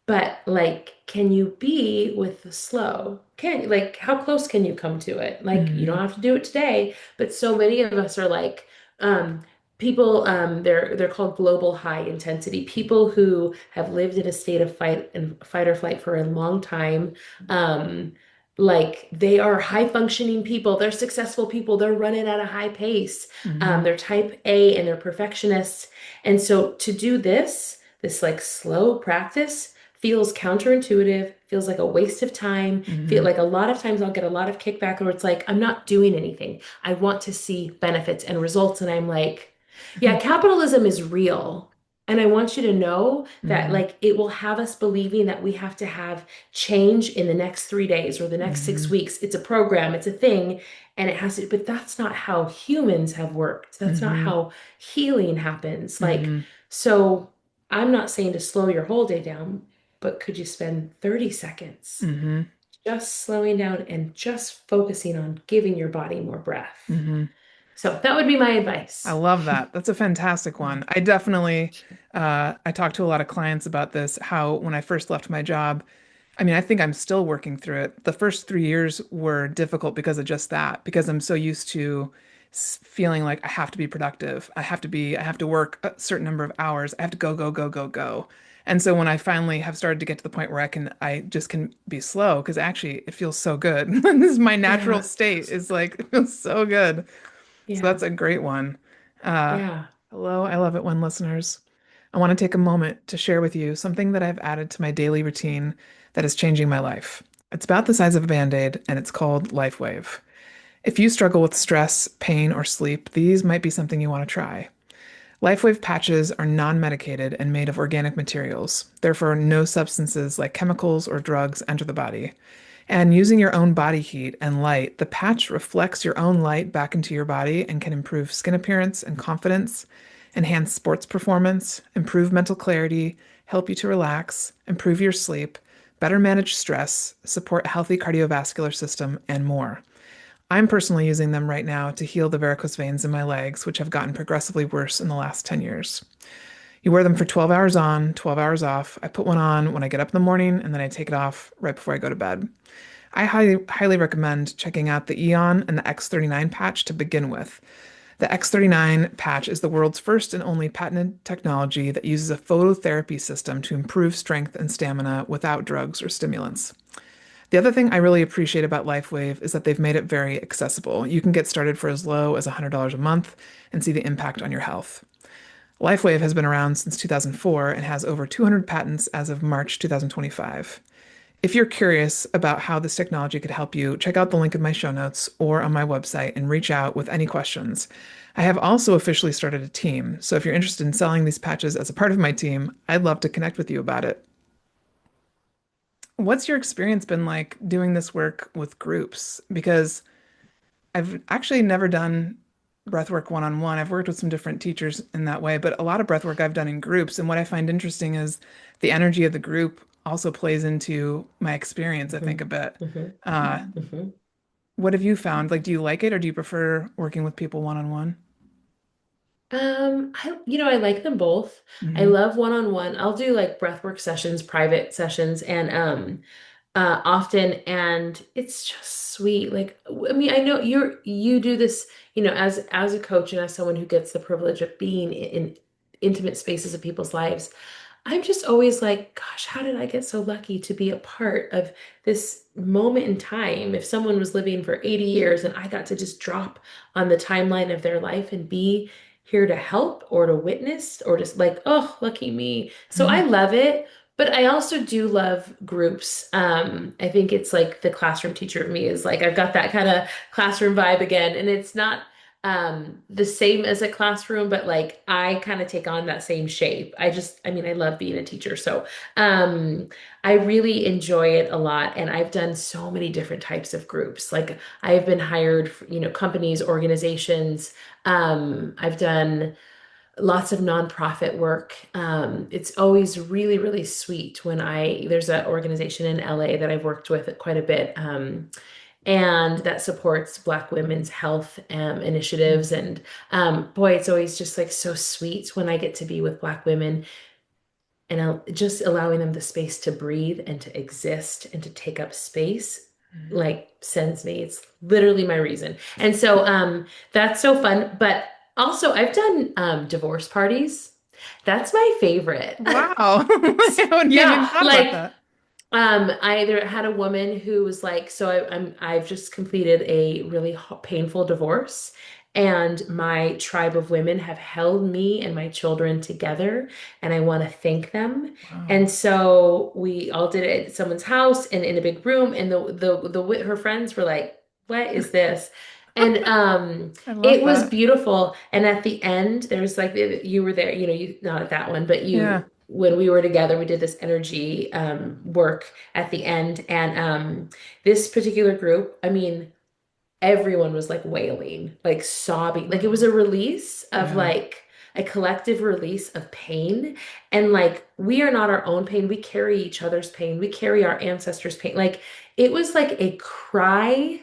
but like can you be with the slow? Can like how close can you come to it? Like you don't Hmm. have to do it today, but so many of us are like um people they're called global high intensity people who have lived in a state of fight or flight for a long time. Um like they are high functioning people, they're successful people, they're running at a high pace. Hmm. They're type A and they're perfectionists. And so to do this like slow practice feels counterintuitive, feels like a waste of time, feel Hmm. like a lot of times I'll get a lot of kickback where it's like, I'm not doing anything. I want to see benefits and results. And I'm like, yeah, capitalism is real. And I want you to know that Hmm. like it will have us believing that we have to have change in the next 3 days or the next six Hmm. weeks. It's a program, it's a thing, and it has to, but that's not how humans have worked. That's not Hmm. how healing happens. Like, Hmm. so I'm not saying to slow your whole day down. but could you spend 30 seconds Mm-hmm. just slowing down and just focusing on giving your body more breath? Mm-hmm. So that would be my I advice. love that. That's a fantastic one. I definitely, I talk to a lot of clients about this, how when I first left my job, I mean, I think I'm still working through it. The first 3 years were difficult because of just that, because I'm so used to feeling like I have to be productive. I have to work a certain number of hours. I have to go, go, go, go, go. And so when I finally have started to get to the point where I just can be slow, because actually it feels so good. This is my natural Yeah. state is like, it feels so good. So Yeah. that's a great one. Uh, Yeah. hello, I love it when listeners. I want to take a moment to share with you something that I've added to my daily routine that is changing my life. It's about the size of a band-aid and it's called LifeWave. If you struggle with stress, pain, or sleep, these might be something you want to try. LifeWave patches are non-medicated and made of organic materials. Therefore, no substances like chemicals or drugs enter the body. And using your own body heat and light, the patch reflects your own light back into your body and can improve skin appearance and confidence, enhance sports performance, improve mental clarity, help you to relax, improve your sleep, better manage stress, support a healthy cardiovascular system, and more. I'm personally using them right now to heal the varicose veins in my legs, which have gotten progressively worse in the last 10 years. You wear them for 12 hours on, 12 hours off. I put one on when I get up in the morning and then I take it off right before I go to bed. I highly recommend checking out the Eon and the X39 patch to begin with. The X39 patch is the world's first and only patented technology that uses a phototherapy system to improve strength and stamina without drugs or stimulants. The other thing I really appreciate about LifeWave is that they've made it very accessible. You can get started for as low as $100 a month and see the impact on your health. LifeWave has been around since 2004 and has over 200 patents as of March 2025. If you're curious about how this technology could help you, check out the link in my show notes or on my website and reach out with any questions. I have also officially started a team, so if you're interested in selling these patches as a part of my team, I'd love to connect with you about it. What's your experience been like doing this work with groups? Because I've actually never done breathwork one-on-one. I've worked with some different teachers in that way, but a lot of breathwork I've done in groups. And what I find interesting is the energy of the group also plays into my experience, I think, Hmm. a bit. Hmm. Uh, Hmm. what have you found? Like, do you like it or do you prefer working with people one-on-one? I like them both. I Hmm. love one-on-one. I'll do like breathwork sessions, private sessions, and often, and it's just sweet. Like, I mean, I know you do this, as a coach and as someone who gets the privilege of being in intimate spaces of people's lives. I'm just always like, gosh, how did I get so lucky to be a part of this moment in time? If someone was living for 80 years and I got to just drop on the timeline of their life and be here to help or to witness or just like, oh, lucky me. So I love it, but I also do love groups. I think it's like the classroom teacher of me is like, I've got that kind of classroom vibe again, and it's not the same as a classroom, but like I kind of take on that same shape. I mean, I love being a teacher, so um I really enjoy it a lot, and I've done so many different types of groups. Like I've been hired for, companies, organizations. I've done lots of nonprofit work. It's always really, really sweet when there's an organization in LA that I've worked with quite a bit. And that supports Black women's health initiatives. And boy, it's always just like so sweet when I get to be with Black women and just allowing them the space to breathe and to exist and to take up space, like sends me. It's literally my reason. And so that's so fun. But also, I've done divorce parties. That's my favorite. Wow. I hadn't even Yeah, thought about like that. I there had a woman who was like, so I've just completed a really painful divorce, and my tribe of women have held me and my children together, and I want to thank them. Wow. And so we all did it at someone's house and in a big room, and her friends were like, "What is this?" And I love it was that. beautiful. And at the end, there's like you were there, you not at that one, but Yeah. you when we were together, we did this energy work at the end. And this particular group, I mean, everyone was like wailing, like sobbing. Like it was Wow. a release of Yeah. like a collective release of pain. And like we are not our own pain. We carry each other's pain. We carry our ancestors' pain. Like it was like a cry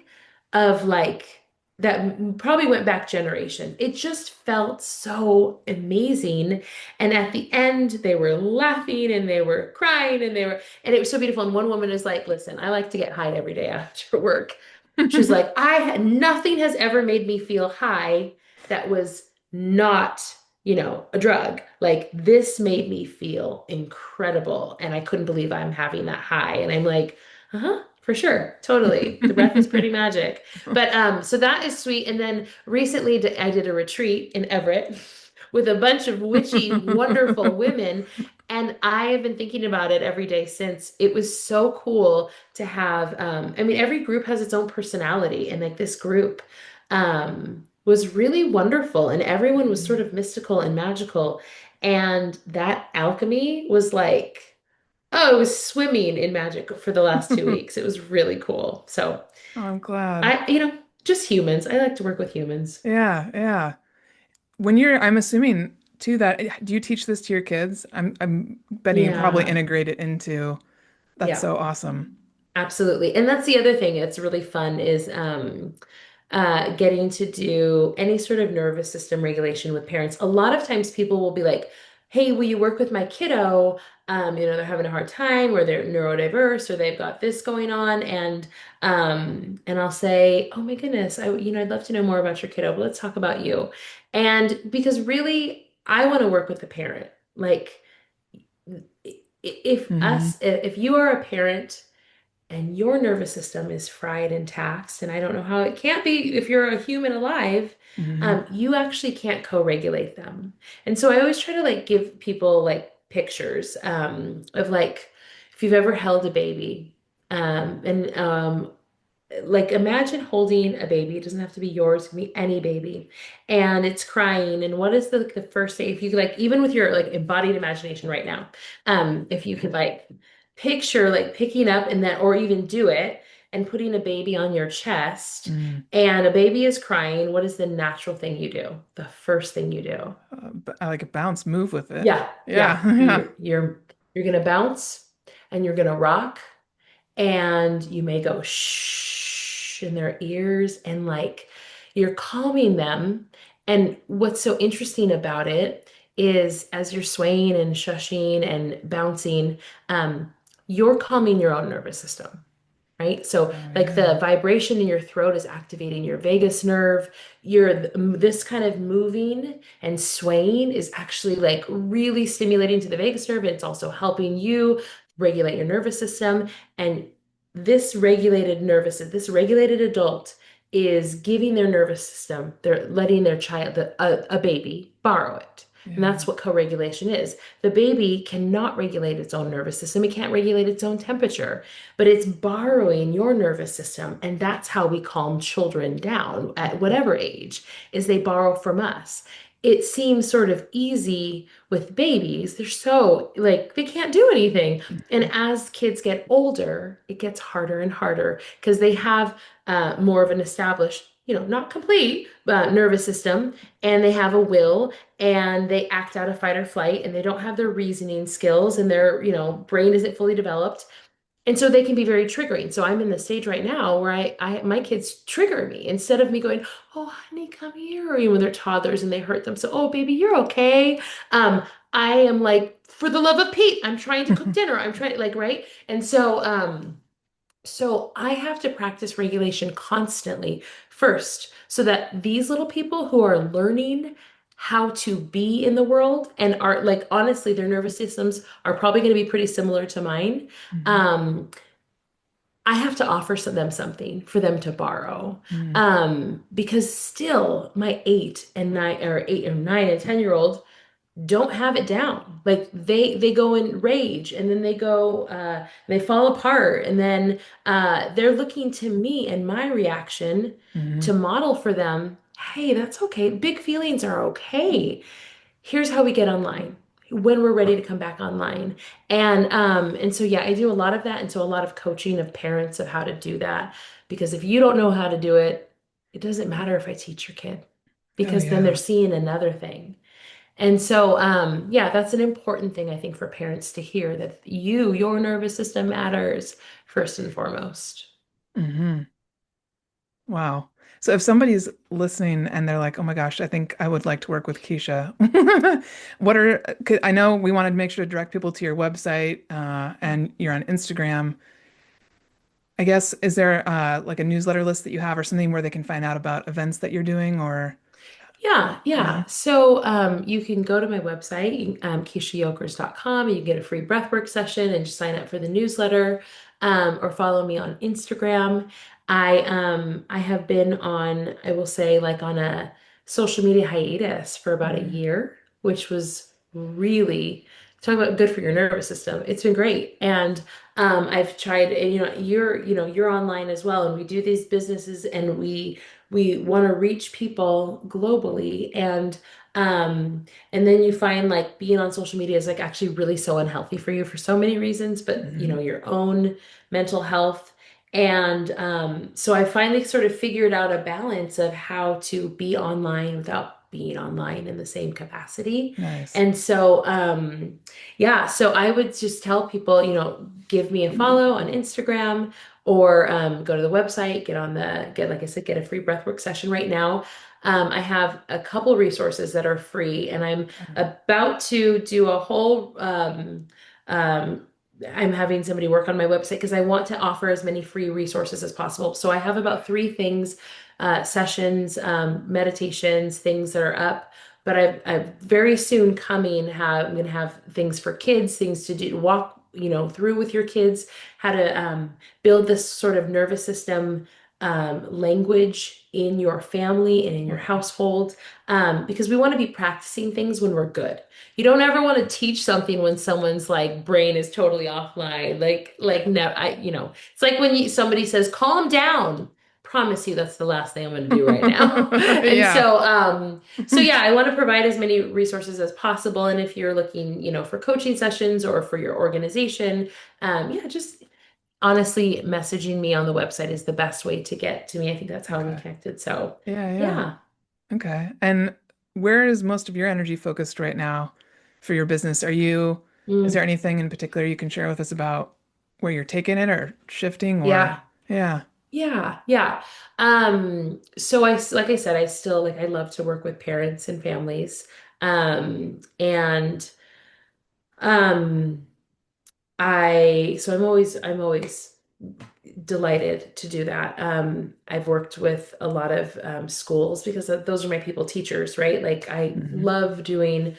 of like that probably went back generation. It just felt so amazing. And at the end, they were laughing and they were crying and and it was so beautiful. And one woman is like, listen, I like to get high every day after work. She's like, nothing has ever made me feel high that was not, a drug. Like this made me feel incredible. And I couldn't believe I'm having that high. And I'm like, uh-huh, for sure. Totally. The breath is pretty magic. But so that is sweet. And then recently I did a retreat in Everett with a bunch of witchy, wonderful women. And I have been thinking about it every day since. It was so cool to have, I mean, every group has its own personality, and like this group was really wonderful, and everyone was sort of mystical and magical. And that alchemy was like, oh, it was swimming in magic for the last 2 weeks. It was really cool. So Oh, I'm glad. I, just humans. I like to work with humans. Yeah, yeah. I'm assuming too that do you teach this to your kids? I'm betting you probably Yeah. integrate it into. That's Yeah. so awesome. Absolutely. And that's the other thing that's really fun is getting to do any sort of nervous system regulation with parents. A lot of times people will be like, hey, will you work with my kiddo? They're having a hard time or they're neurodiverse or they've got this going on. And I'll say, oh my goodness, I'd love to know more about your kiddo, but let's talk about you. And because really, I want to work with the parent. Like Hmm. if you are a parent and your nervous system is fried and taxed, and I don't know how it can't be if you're a human alive, Hmm. you actually can't co-regulate them. And so I always try to like give people like pictures of like if you've ever held a baby, and like imagine holding a baby. It doesn't have to be yours, it can be any baby. And it's crying. And what is the first thing, if you could like, even with your like embodied imagination right now, if you could like picture like picking up and then, or even do it and putting a baby on your chest Mm. and a baby is crying, what is the natural thing you do? The first thing you do? I like a bounce, move with it. Yeah, Yeah, yeah. yeah. You're gonna bounce and you're gonna rock and you may go shh in their ears and like you're calming them. And what's so interesting about it is as you're swaying and shushing and bouncing, you're calming your own nervous system. Right? So, Oh like yeah. the vibration in your throat is activating your vagus nerve. This kind of moving and swaying is actually like really stimulating to the vagus nerve. And it's also helping you regulate your nervous system. And this regulated adult is giving their nervous system, they're letting their child, a baby, borrow it. And Yeah. that's what co-regulation is. The baby cannot regulate its own nervous system. It can't regulate its own temperature, but it's borrowing your nervous system. And that's how we calm children down at whatever age, is they borrow from us. It seems sort of easy with babies. They're so like they can't do anything. And as kids get older, it gets harder and harder because they have more of an established, not complete, nervous system, and they have a will, and they act out of fight or flight, and they don't have their reasoning skills, and their, brain isn't fully developed. And so they can be very triggering. So I'm in the stage right now where my kids trigger me instead of me going, "Oh, honey, come here," or when they're toddlers and they hurt them. So, "Oh, baby, you're okay." Um, I am like, for the love of Pete, I'm trying to cook dinner. I'm trying like, right? And so I have to practice regulation constantly first, so that these little people who are learning how to be in the world and are like honestly, their nervous systems are probably going to be pretty similar to mine. Hmm. Um, I have to offer them something for them to borrow. Mm. Because still my 8 or 9 and 10-year-old don't have it down. Like they go in rage and then they go they fall apart and then they're looking to me and my reaction to Hmm. model for them, hey, that's okay. Big feelings are okay. Here's how we get online when we're ready to come back online. And so yeah, I do a lot of that, and so a lot of coaching of parents of how to do that, because if you don't know how to do it, it doesn't matter if I teach your kid, Oh because then they're yeah. seeing another thing. And so, yeah, that's an important thing I think for parents to hear that your nervous system matters first and foremost. Hmm. Wow. So if somebody's listening and they're like, "Oh my gosh, I think I would like to work with Kiesha," what are, 'cause I know we wanted to make sure to direct people to your website, and you're on Instagram. I guess, is there like a newsletter list that you have or something where they can find out about events that you're doing or, Yeah, yeah. yeah. So you can go to my website, KieshaYokers.com, and you get a free breathwork session and just sign up for the newsletter, or follow me on Instagram. I have been on, I will say, like on a social media hiatus for about a Mm, year, which was really talk about good for your nervous system. It's been great. And I've tried, and you're online as well, and we do these businesses and we want to reach people globally and then you find like being on social media is like actually really so unhealthy for you for so many reasons, but mhm. your own mental health. And so I finally sort of figured out a balance of how to be online without being online in the same capacity. Nice. And so yeah, so I would just tell people, give me a follow on Instagram or go to the website, like I said, get a free breathwork session right now. I have a couple resources that are free, and I'm Okay. about to do a whole. Um, I'm having somebody work on my website because I want to offer as many free resources as possible. So I have about three things, sessions, meditations, things that are up. But I've very soon I'm going to have things for kids, things to do, walk, through with your kids, how to build this sort of nervous system language in your family and in your Right. household, because we want to be practicing things when we're good. You don't ever want to teach something when someone's like brain is totally offline. No, it's like when somebody says, "Calm down." Promise you that's the last thing I'm going to do right now. And Yeah. so yeah, I want to provide as many resources as possible. And if you're looking, for coaching sessions or for your organization, yeah, just honestly, messaging me on the website is the best way to get to me. I think that's how we Okay. connected. So, Yeah, yeah. yeah. Okay. And where is most of your energy focused right now for your business? Is there Mm, anything in particular you can share with us about where you're taking it or shifting or, yeah. yeah. Yeah. Yeah. So like I said, I still like, I love to work with parents and families. And, um, I'm always delighted to do that. I've worked with a lot of schools because those are my people teachers, right? Like I Hmm. love doing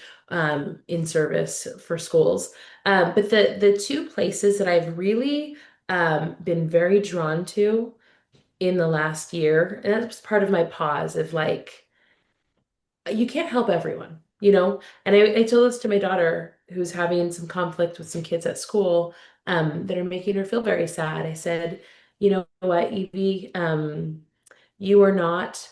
in service for schools. But the two places that I've really been very drawn to in the last year, and that's part of my pause of like, you can't help everyone, you know? And I told this to my daughter who's having some conflict with some kids at school that are making her feel very sad. I said, you know what, Evie, you are not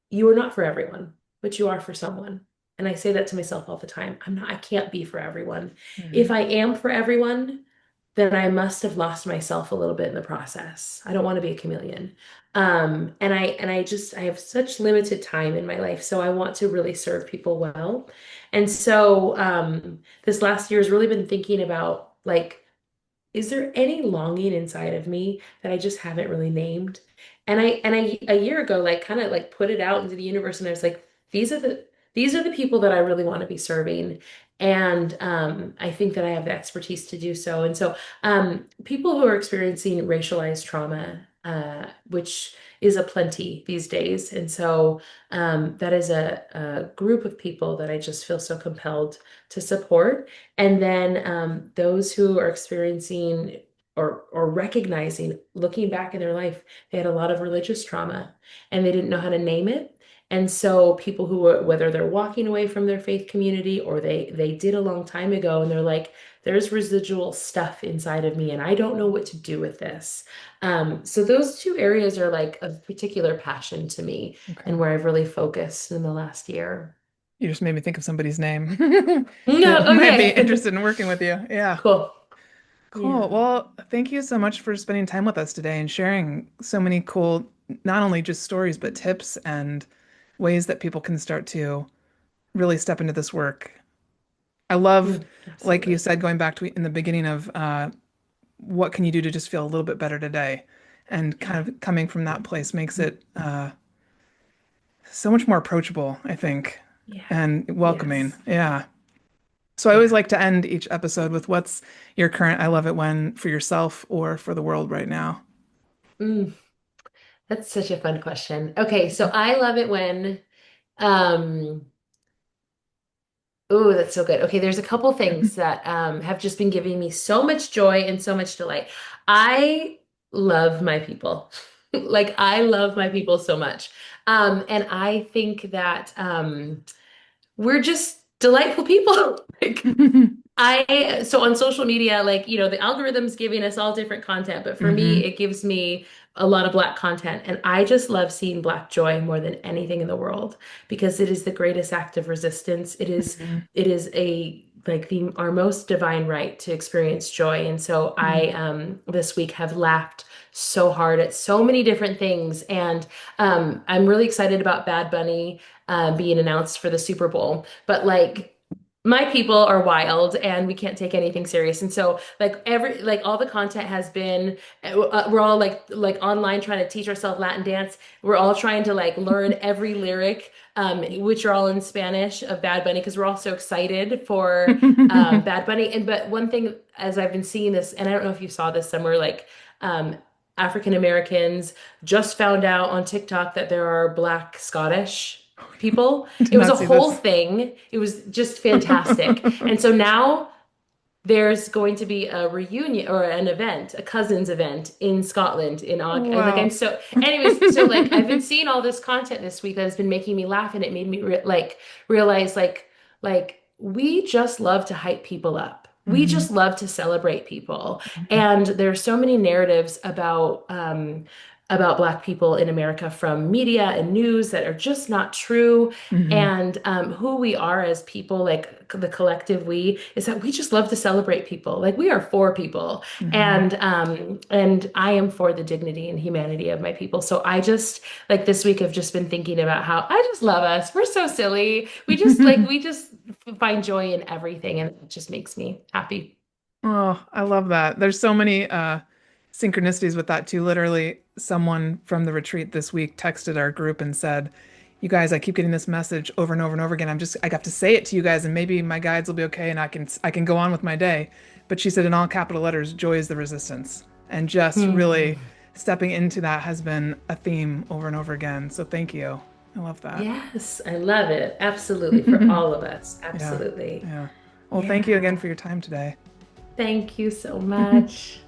you are not for everyone, but you are for someone. And I say that to myself all the time. I can't be for everyone. If Hmm. I am for everyone, then I must have lost myself a little bit in the process. I don't want to be a chameleon. I have such limited time in my life, so I want to really serve people well. And so this last year has really been thinking about like, is there any longing inside of me that I just haven't really named? And I a year ago like kind of like put it out into the universe and I was like, these are the people that I really want to be serving. And I think that I have the expertise to do so. And so people who are experiencing racialized trauma, which is a plenty these days. And so that is a group of people that I just feel so compelled to support. And then those who are experiencing or recognizing, looking back in their life, they had a lot of religious trauma and they didn't know how to name it. And so people who were, whether they're walking away from their faith community or they did a long time ago and they're like, there's residual stuff inside of me and I don't know what to do with this. So those two areas are like of particular passion to me and Okay. where I've really focused in the last year. You just made me think of somebody's name that No, might be okay. interested in working with you. Yeah. Cool. Cool. Yeah. Well, thank you so much for spending time with us today and sharing so many cool, not only just stories, but tips and ways that people can start to really step into this work. I love, like you Absolutely. said, going back to in the beginning of what can you do to just feel a little bit better today? And Yeah. kind of coming from that place makes it so much more approachable, I think, Yeah. and welcoming. Yes. Yeah. So I always Yeah. like to end each episode with what's your current I love it when for yourself or for the world right now. Mm, that's such a fun question. Okay, so I love it when um oh, that's so good. Okay, there's a couple things that have just been giving me so much joy and so much delight. I love my people. Like I love my people so much. And I think that we're just delightful people. Like so on social media, like, the algorithm's giving us all different content, but for me, Hmm. it gives me a lot of Black content. And I just love seeing Black joy more than anything in the world because it is the greatest act of resistance. Hmm. It is like our most divine right to experience joy. And so I, Hmm. this week have laughed so hard at so many different things. And, I'm really excited about Bad Bunny, being announced for the Super Bowl, but like, my people are wild and we can't take anything serious. And so like all the content has been we're all like online trying to teach ourselves Latin dance. We're all trying to like learn every lyric, which are all in Spanish, of Bad Bunny because we're all so excited for Bad Bunny. And but one thing, as I've been seeing this, and I don't know if you saw this somewhere, like um African Americans just found out on TikTok that there are Black Scottish people. Did It was not a see whole this. thing. It was just fantastic. And so now there's going to be a reunion or an event, a cousins event in Scotland in August. Like I'm Wow. so, anyways, so like I've been seeing all this content this week that has been making me laugh, and it made me realize like we just love to hype people up. We Hmm. just love to celebrate people. And there's so many narratives about Black people in America from media and news that are just not true. Hmm. And who we are as people, like the collective we, is that we just love to celebrate people. Like we are for people, Hmm. and I am for the dignity and humanity of my people. So I just like this week I've just been thinking about how I just love us. We're so silly. We just find joy in everything, and it just makes me happy. Oh, I love that. There's so many synchronicities with that too. Literally, someone from the retreat this week texted our group and said, "You guys, I keep getting this message over and over and over again. I got to say it to you guys, and maybe my guides will be okay, and I can go on with my day." But she said in all capital letters, "Joy is the resistance," and just Hmm. really stepping into that has been a theme over and over again. So thank you. I love that. Yes, I love it. Absolutely. For all of us. Yeah, Absolutely. yeah. Well, thank you again Yeah. for your time today. Thank you so much.